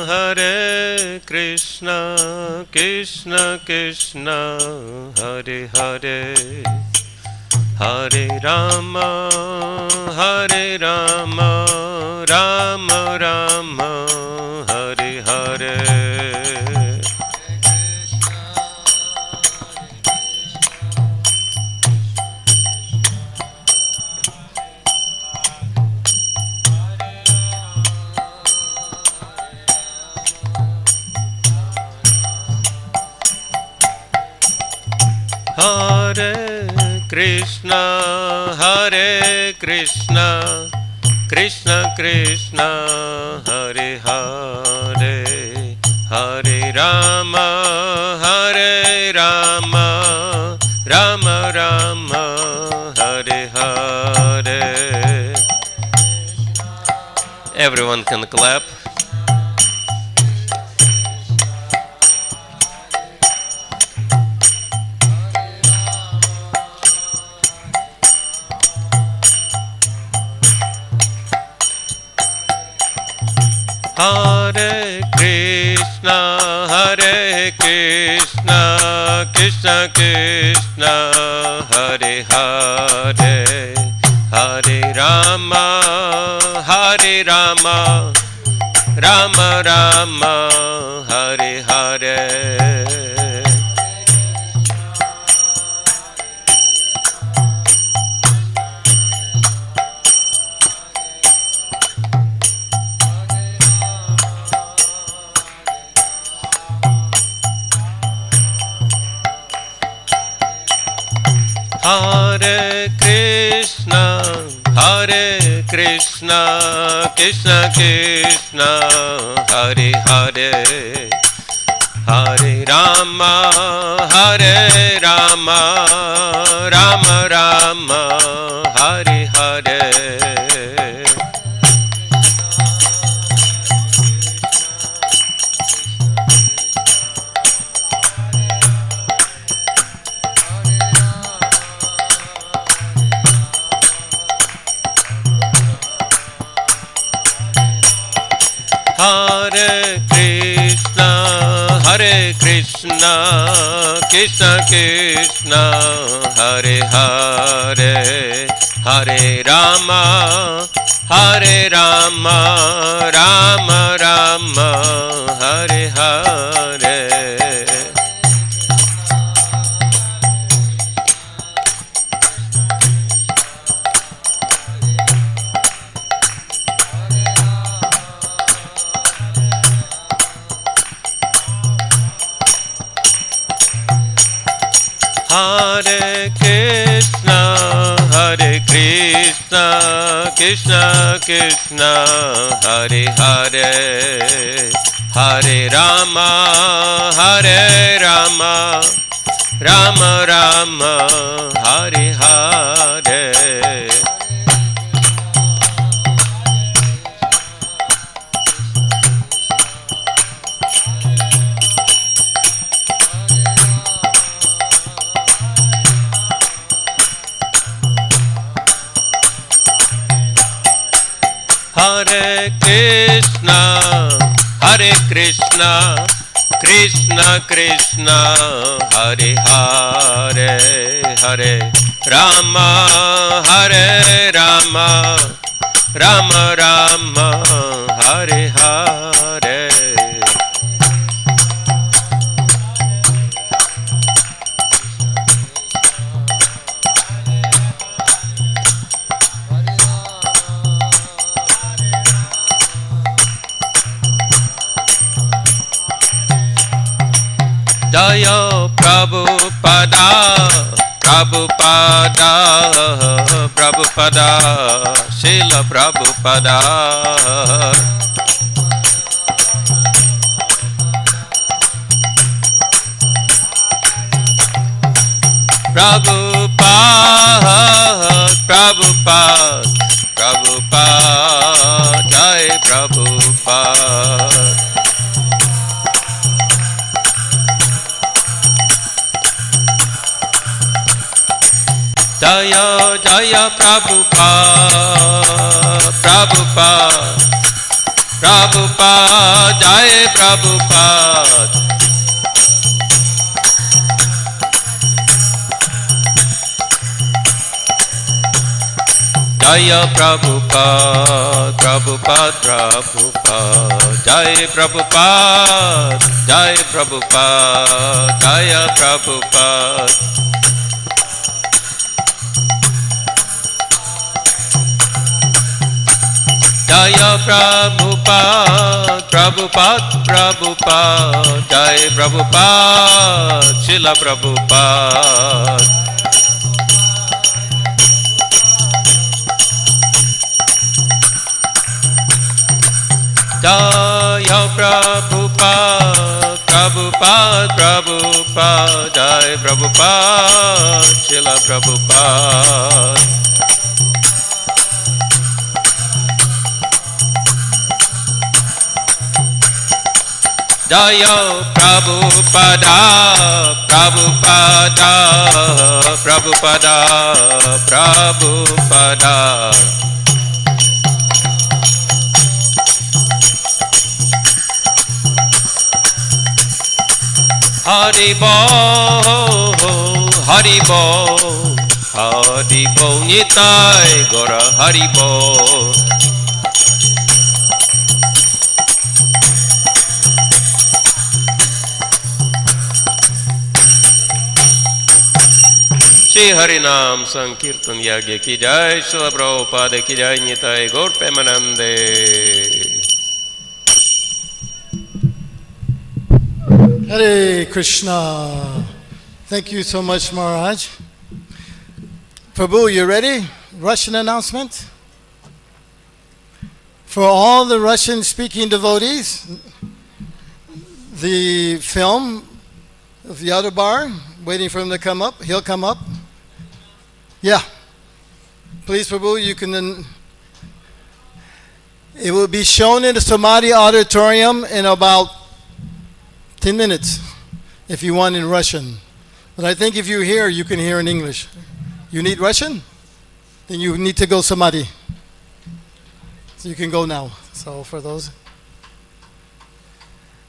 Speaker 6: Hare Krishna, Krishna Krishna, Hare Hare, Hare Rama, Rama Rama, Hare Hare. Hare Krishna, Krishna Krishna, Hare Hare, Hare Rama, Rama Rama, Hare Hare. Everyone can clap. Hare Krishna, Krishna Krishna, Hare Hare, Hare Rama, Rama Rama, Hare Hare. Hare Krishna, Krishna Krishna, Hare Hare, Hare Rama, Rama Rama, Hare Hare. Hare Krishna, Krishna Krishna, Hare Hare, Hare Rama, Rama Rama, Hare Hare. Hare Krishna, Krishna Krishna, Hare Hare, Hare Rama, Rama Rama, Hare Hare. Hare Krishna, Hare Krishna, Krishna Krishna, Hare Hare, Hare Rama, Hare Rama, Rama Rama, Hare Hare. Jaya Prabhupada, Prabhupada, Prabhupada, Srila Prabhupada. Prabhupada, Prabhupada, Prabhupada, Jai Prabhupada. Jaya Jaya Prabhupada, Prabhupada, Prabhupada, Jaya Prabhupada. Jaya Prabhupada, Prabhupada, Prabhupada, Jaya Prabhupada, Jaya Prabhupada, Jaya Prabhupada. Jaya Prabhupada, Prabhupada, Prabhupada, Jaya Prabhupada, Srila Prabhupada. Jaya Prabhupada, Prabhupada, Prabhupada, Jaya Prabhupada, Srila Prabhupada. Jaya Prabhupada, Prabhupada, Prabhupada, Prabhupada. Haribo, Haribo, Haribo, Nitai Gora Haribo. Shri Harinam Sankirtan Yagya ki jai, Srila Prabhupada ki jai, Nitai Gaur Premanande.
Speaker 1: Hare Krishna. Thank you so much, Maharaj. Prabhu, you ready? Russian announcement? For all the Russian-speaking devotees, the film of Yadabar, waiting for him to come up. He'll come up. Yeah. Please, Prabhu, you can... It will be shown in the Samadhi Auditorium in about 10 minutes, if you want in Russian. But I think if you're here, you can hear in English. You need Russian? Then you need to go Samadhi. So you can go now. So for those.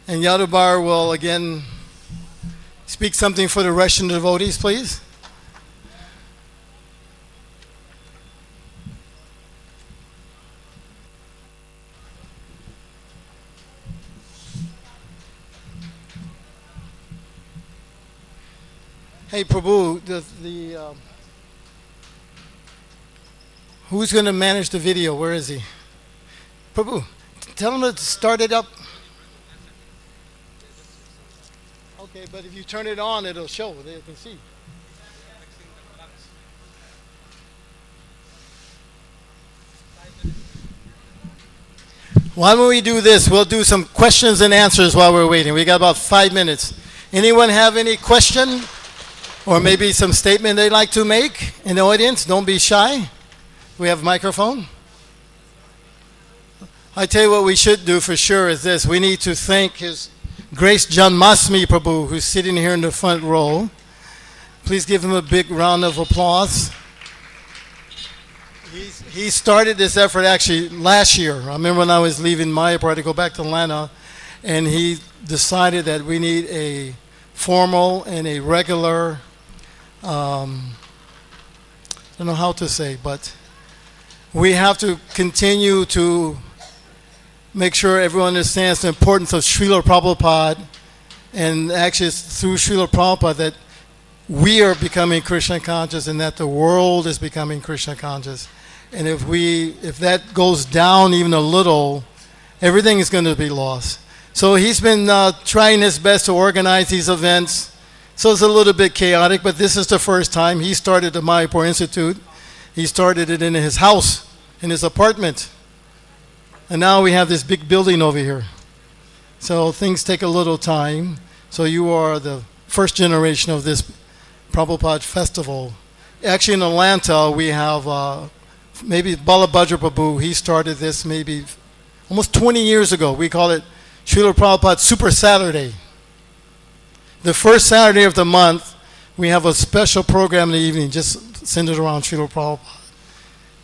Speaker 1: And Yadabar will again speak something for the Russian devotees, please. Hey, Prabhu, who's going to manage the video? Where is he? Prabhu, tell him to start it up. Okay, but if you turn it on, it'll show. They can see. Why don't we do this? We'll do some questions and answers while we're waiting. We got about 5 minutes. Anyone have any question? Or maybe some statement they'd like to make in the audience? Don't be shy. We have a microphone. I tell you what we should do for sure is this. We need to thank His Grace Janmasmi Prabhu, who's sitting here in the front row. Please give him a big round of applause. He started this effort actually last year. I remember when I was leaving Mayapur to go back to Atlanta, and he decided that we need a formal and a regular, I don't know how to say, but we have to continue to make sure everyone understands the importance of Srila Prabhupada, and actually it's through Srila Prabhupada that we are becoming Krishna conscious and that the world is becoming Krishna conscious. And if that goes down even a little, everything is going to be lost. So he's been trying his best to organize these events. So it's a little bit chaotic, but this is the first time. He started the Mayapur Institute. He started it in his house, in his apartment. And now we have this big building over here. So things take a little time. So you are the first generation of this Prabhupada festival. Actually in Atlanta, we have maybe Balabhadra Prabhu. He started this maybe almost 20 years ago. We call it Srila Prabhupada Super Saturday. The first Saturday of the month, we have a special program in the evening just centered around Srila Prabhupada.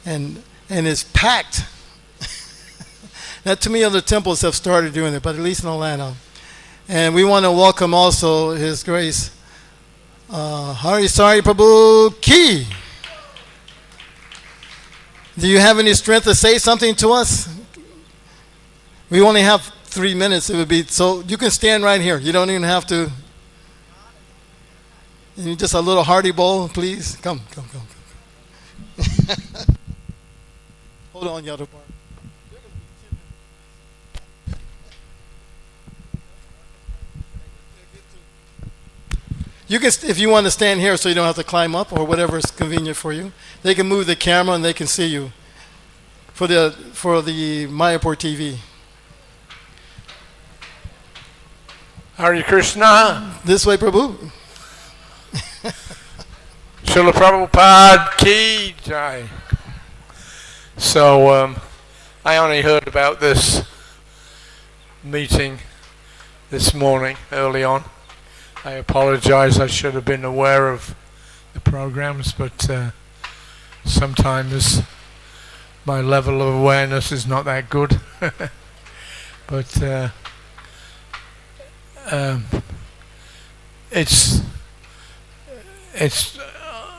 Speaker 1: And it's packed. Now, too many other temples have started doing it, but at least in Atlanta. And we want to welcome also His Grace Hari Sari Prabhu Ki. Do you have any strength to say something to us? We only have 3 minutes. It would be so. You can stand right here. You don't even have to. And just a little hearty bowl, please. Come. Hold on, Yadu Bar. You can, if you want to stand here so you don't have to climb up or whatever is convenient for you. They can move the camera and they can see you for the Mayapur TV.
Speaker 8: Hare Krishna.
Speaker 1: This way, Prabhu.
Speaker 8: Srila Prabhupada Ki Jai. So I only heard about this meeting this morning early on. I apologize, I should have been aware of the programs, but sometimes my level of awareness is not that good. But it's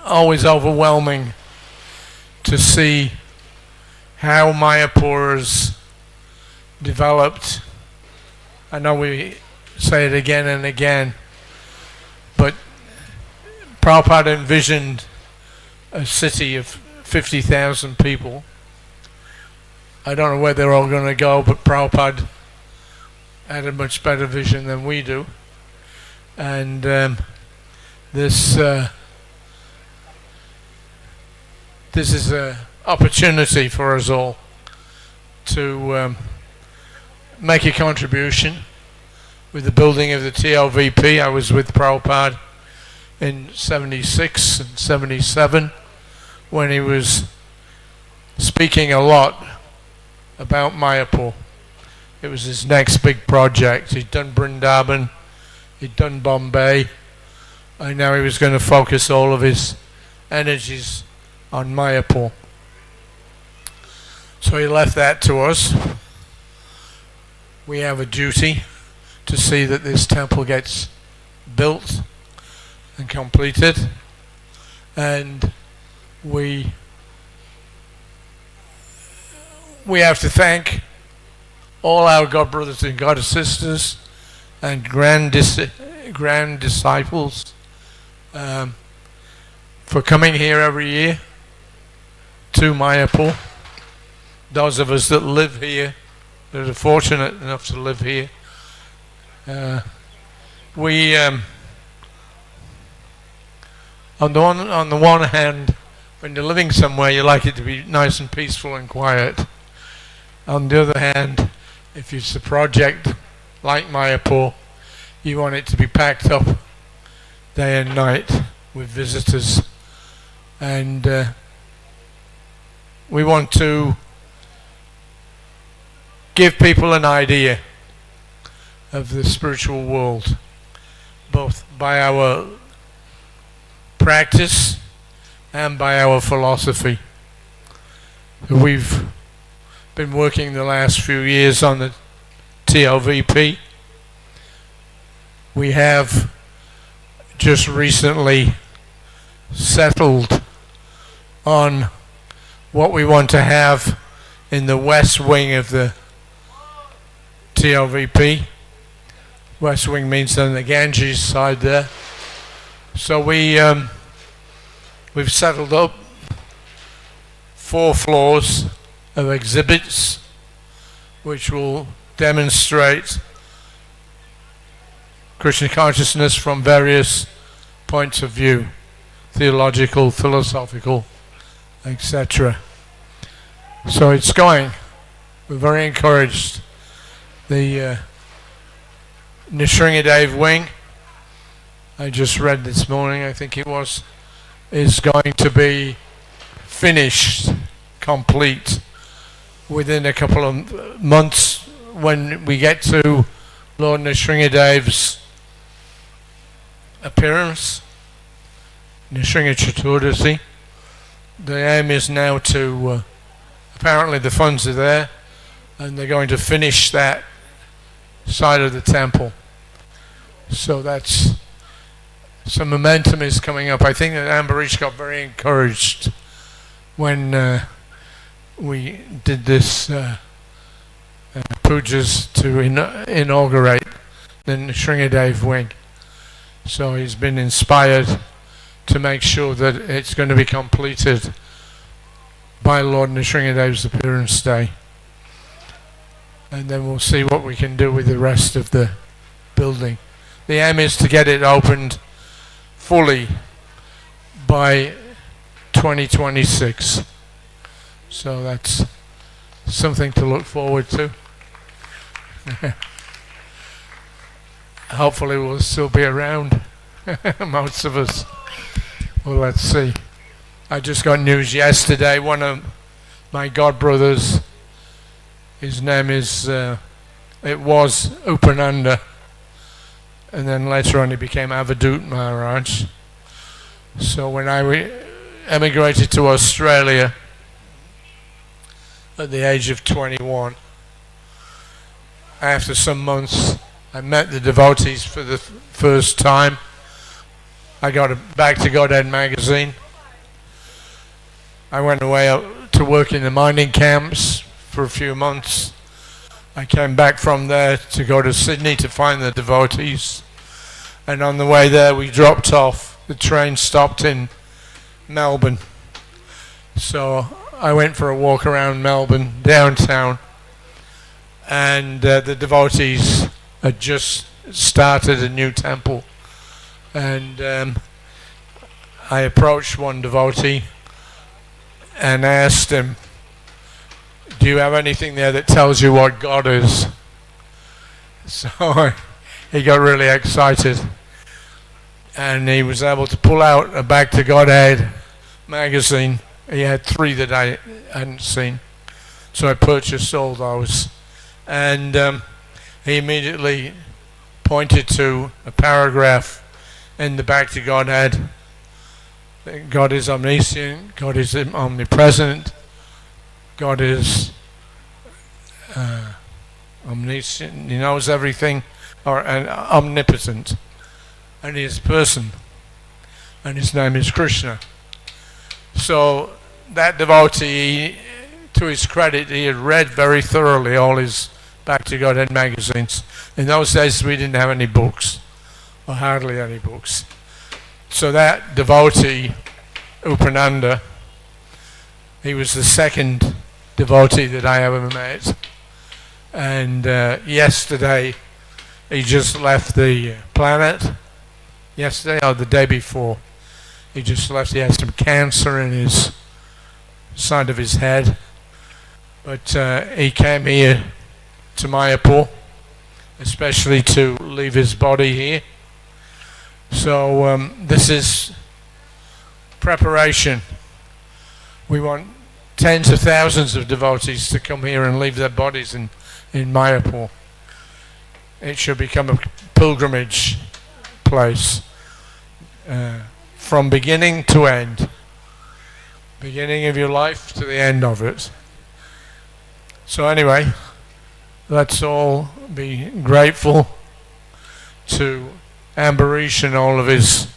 Speaker 8: always overwhelming to see how Mayapur has developed. I know we say it again and again, but Prabhupada envisioned a city of 50,000 people. I don't know where they're all going to go, but Prabhupada had a much better vision than we do. And this is an opportunity for us all to make a contribution with the building of the TLVP. I was with Prabhupada in 76 and 77 when he was speaking a lot about Mayapur. It was his next big project. He'd done Vrindavan, he'd done Bombay, and now he was going to focus all of his energies on Mayapur. So he left that to us. We have a duty to see that this temple gets built and completed, and we have to thank all our God brothers and God sisters and grand disciples for coming here every year to Mayapur. Those of us that live here, that are fortunate enough to live here, we on the one hand, when you're living somewhere, you like it to be nice and peaceful and quiet. On the other hand, if it's a project like Mayapur, you want it to be packed up day and night with visitors, and we want to give people an idea of the spiritual world, both by our practice and by our philosophy. We've been working the last few years on the TLVP. We have just recently settled on what we want to have in the west wing of the TLVP. West wing means on the Ganges side there. So we've settled up 4 floors of exhibits which will demonstrate Krishna consciousness from various points of view, theological, philosophical, etc. So it's going. We're very encouraged. The Nrsimhadev wing, I just read this morning, I think it was, is going to be finished, complete, within a couple of months when we get to Lord Nrsimhadev's appearance, Nrsimha Chaturdasi. The aim is now to, apparently the funds are there, and they're going to finish that side of the temple. So that's, some momentum is coming up. I think that Ambarish got very encouraged when we did this pujas to inaugurate the Nrsimhadev wing. So he's been inspired to make sure that it's going to be completed by Lord Nrsimhadev's appearance day. And then we'll see what we can do with the rest of the building. The aim is to get it opened fully by 2026. So that's something to look forward to. Hopefully we'll still be around, most of us. Well, let's see. I just got news yesterday. One of my godbrothers, his name is, it was Upananda, and then later on he became Avadut Maharaj. So when I emigrated to Australia at the age of 21, after some months I met the devotees for the first time. I got a Back to Godhead magazine. I went away to work in the mining camps for a few months. I came back from there to go to Sydney to find the devotees. And on the way there we dropped off. The train stopped in Melbourne. So I went for a walk around Melbourne, downtown. And the devotees had just started a new temple. And I approached one devotee and asked him, do you have anything there that tells you what God is? So he got really excited, and he was able to pull out a Back to Godhead magazine. He had 3 that I hadn't seen, so I purchased all those. And he immediately pointed to a paragraph in the Back to Godhead. God is omniscient, God is omnipresent, God is omniscient, he knows everything, or omnipotent, and he is a person, and his name is Krishna. So that devotee, to his credit, he had read very thoroughly all his Back to Godhead magazines. In those days we didn't have any books, or hardly any books. So that devotee, Upananda, he was the second devotee that I ever met. And yesterday, he just left the planet. Yesterday, or the day before. He just left. He had some cancer in his side of his head. But he came here to Mayapur, especially to leave his body here. So this is preparation. We want tens of thousands of devotees to come here and leave their bodies in Mayapur. It should become a pilgrimage place from beginning to end. beginning of your life to the end of it. So anyway, let's all be grateful to Ambarish and all of his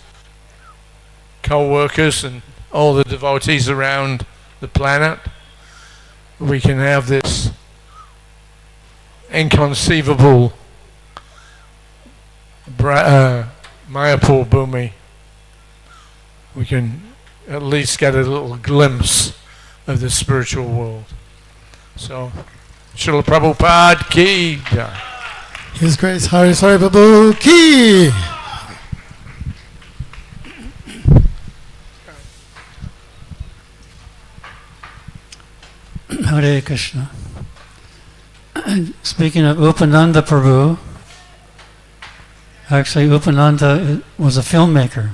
Speaker 8: co-workers and all the devotees around the planet. We can have this inconceivable Mayapur Bhumi. We can at least get a little glimpse of the spiritual world. So, Srila Prabhupada ki jai.
Speaker 5: His Grace Hari Sari Prabhu ki.
Speaker 4: Hare Krishna. Speaking of Upananda Prabhu, actually Upananda was a filmmaker.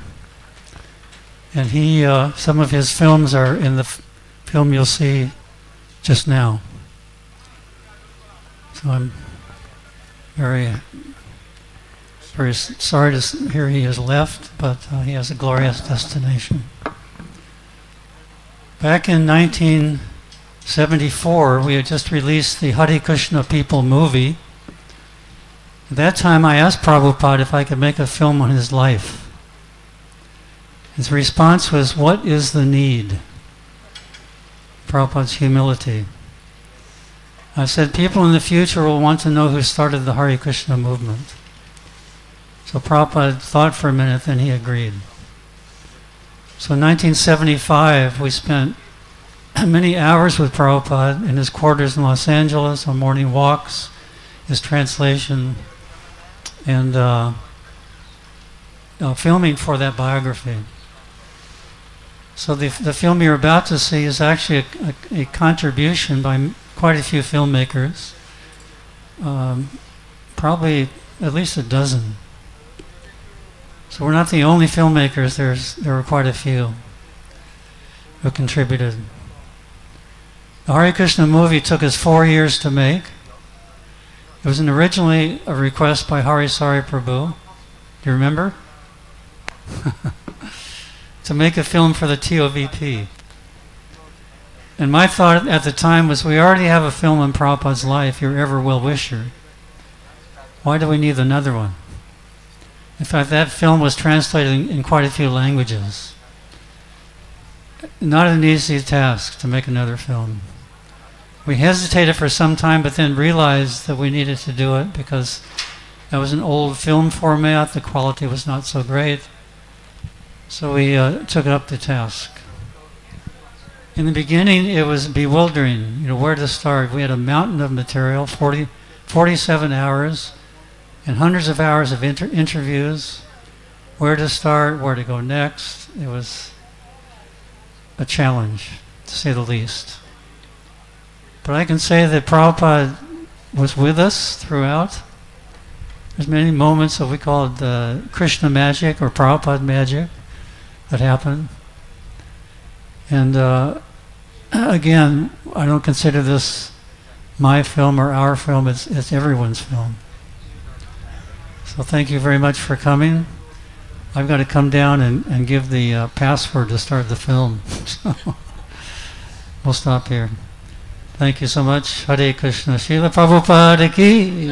Speaker 4: And he, some of his films are in the film you'll see just now. So I'm very sorry to hear he has left, but he has a glorious destination. Back in 1974, we had just released the Hare Krishna People movie. At that time, I asked Prabhupada if I could make a film on his life. His response was, "What is the need?" Prabhupada's humility. I said, people in the future will want to know who started the Hare Krishna movement. So Prabhupada thought for a minute, then he agreed. So in 1975, we spent many hours with Prabhupada in his quarters in Los Angeles on morning walks, his translation, and filming for that biography. So the film you're about to see is actually a contribution by quite a few filmmakers, probably at least a dozen. So we're not the only filmmakers, there were quite a few who contributed. The Hare Krishna movie took us 4 years to make. It was originally a request by Hari Sari Prabhu. Do you remember? To make a film for the TOVP. And my thought at the time was, we already have a film on Prabhupada's life, Your Ever Well-Wisher. Why do we need another one? In fact, that film was translated in quite a few languages. Not an easy task to make another film. We hesitated for some time, but then realized that we needed to do it because that was an old film format, the quality was not so great. So we took up the task. In the beginning, it was bewildering, where to start. We had a mountain of material, 47 hours, and hundreds of hours of interviews. Where to start, where to go next. It was a challenge, to say the least. But I can say that Prabhupada was with us throughout. There's many moments that we call it Krishna magic or Prabhupada magic that happened. And again, I don't consider this my film or our film, it's everyone's film. So thank you very much for coming. I've got to come down and give the password to start the film. So we'll stop here. Thank you so much. Hare Krishna. Srila Prabhupada ki.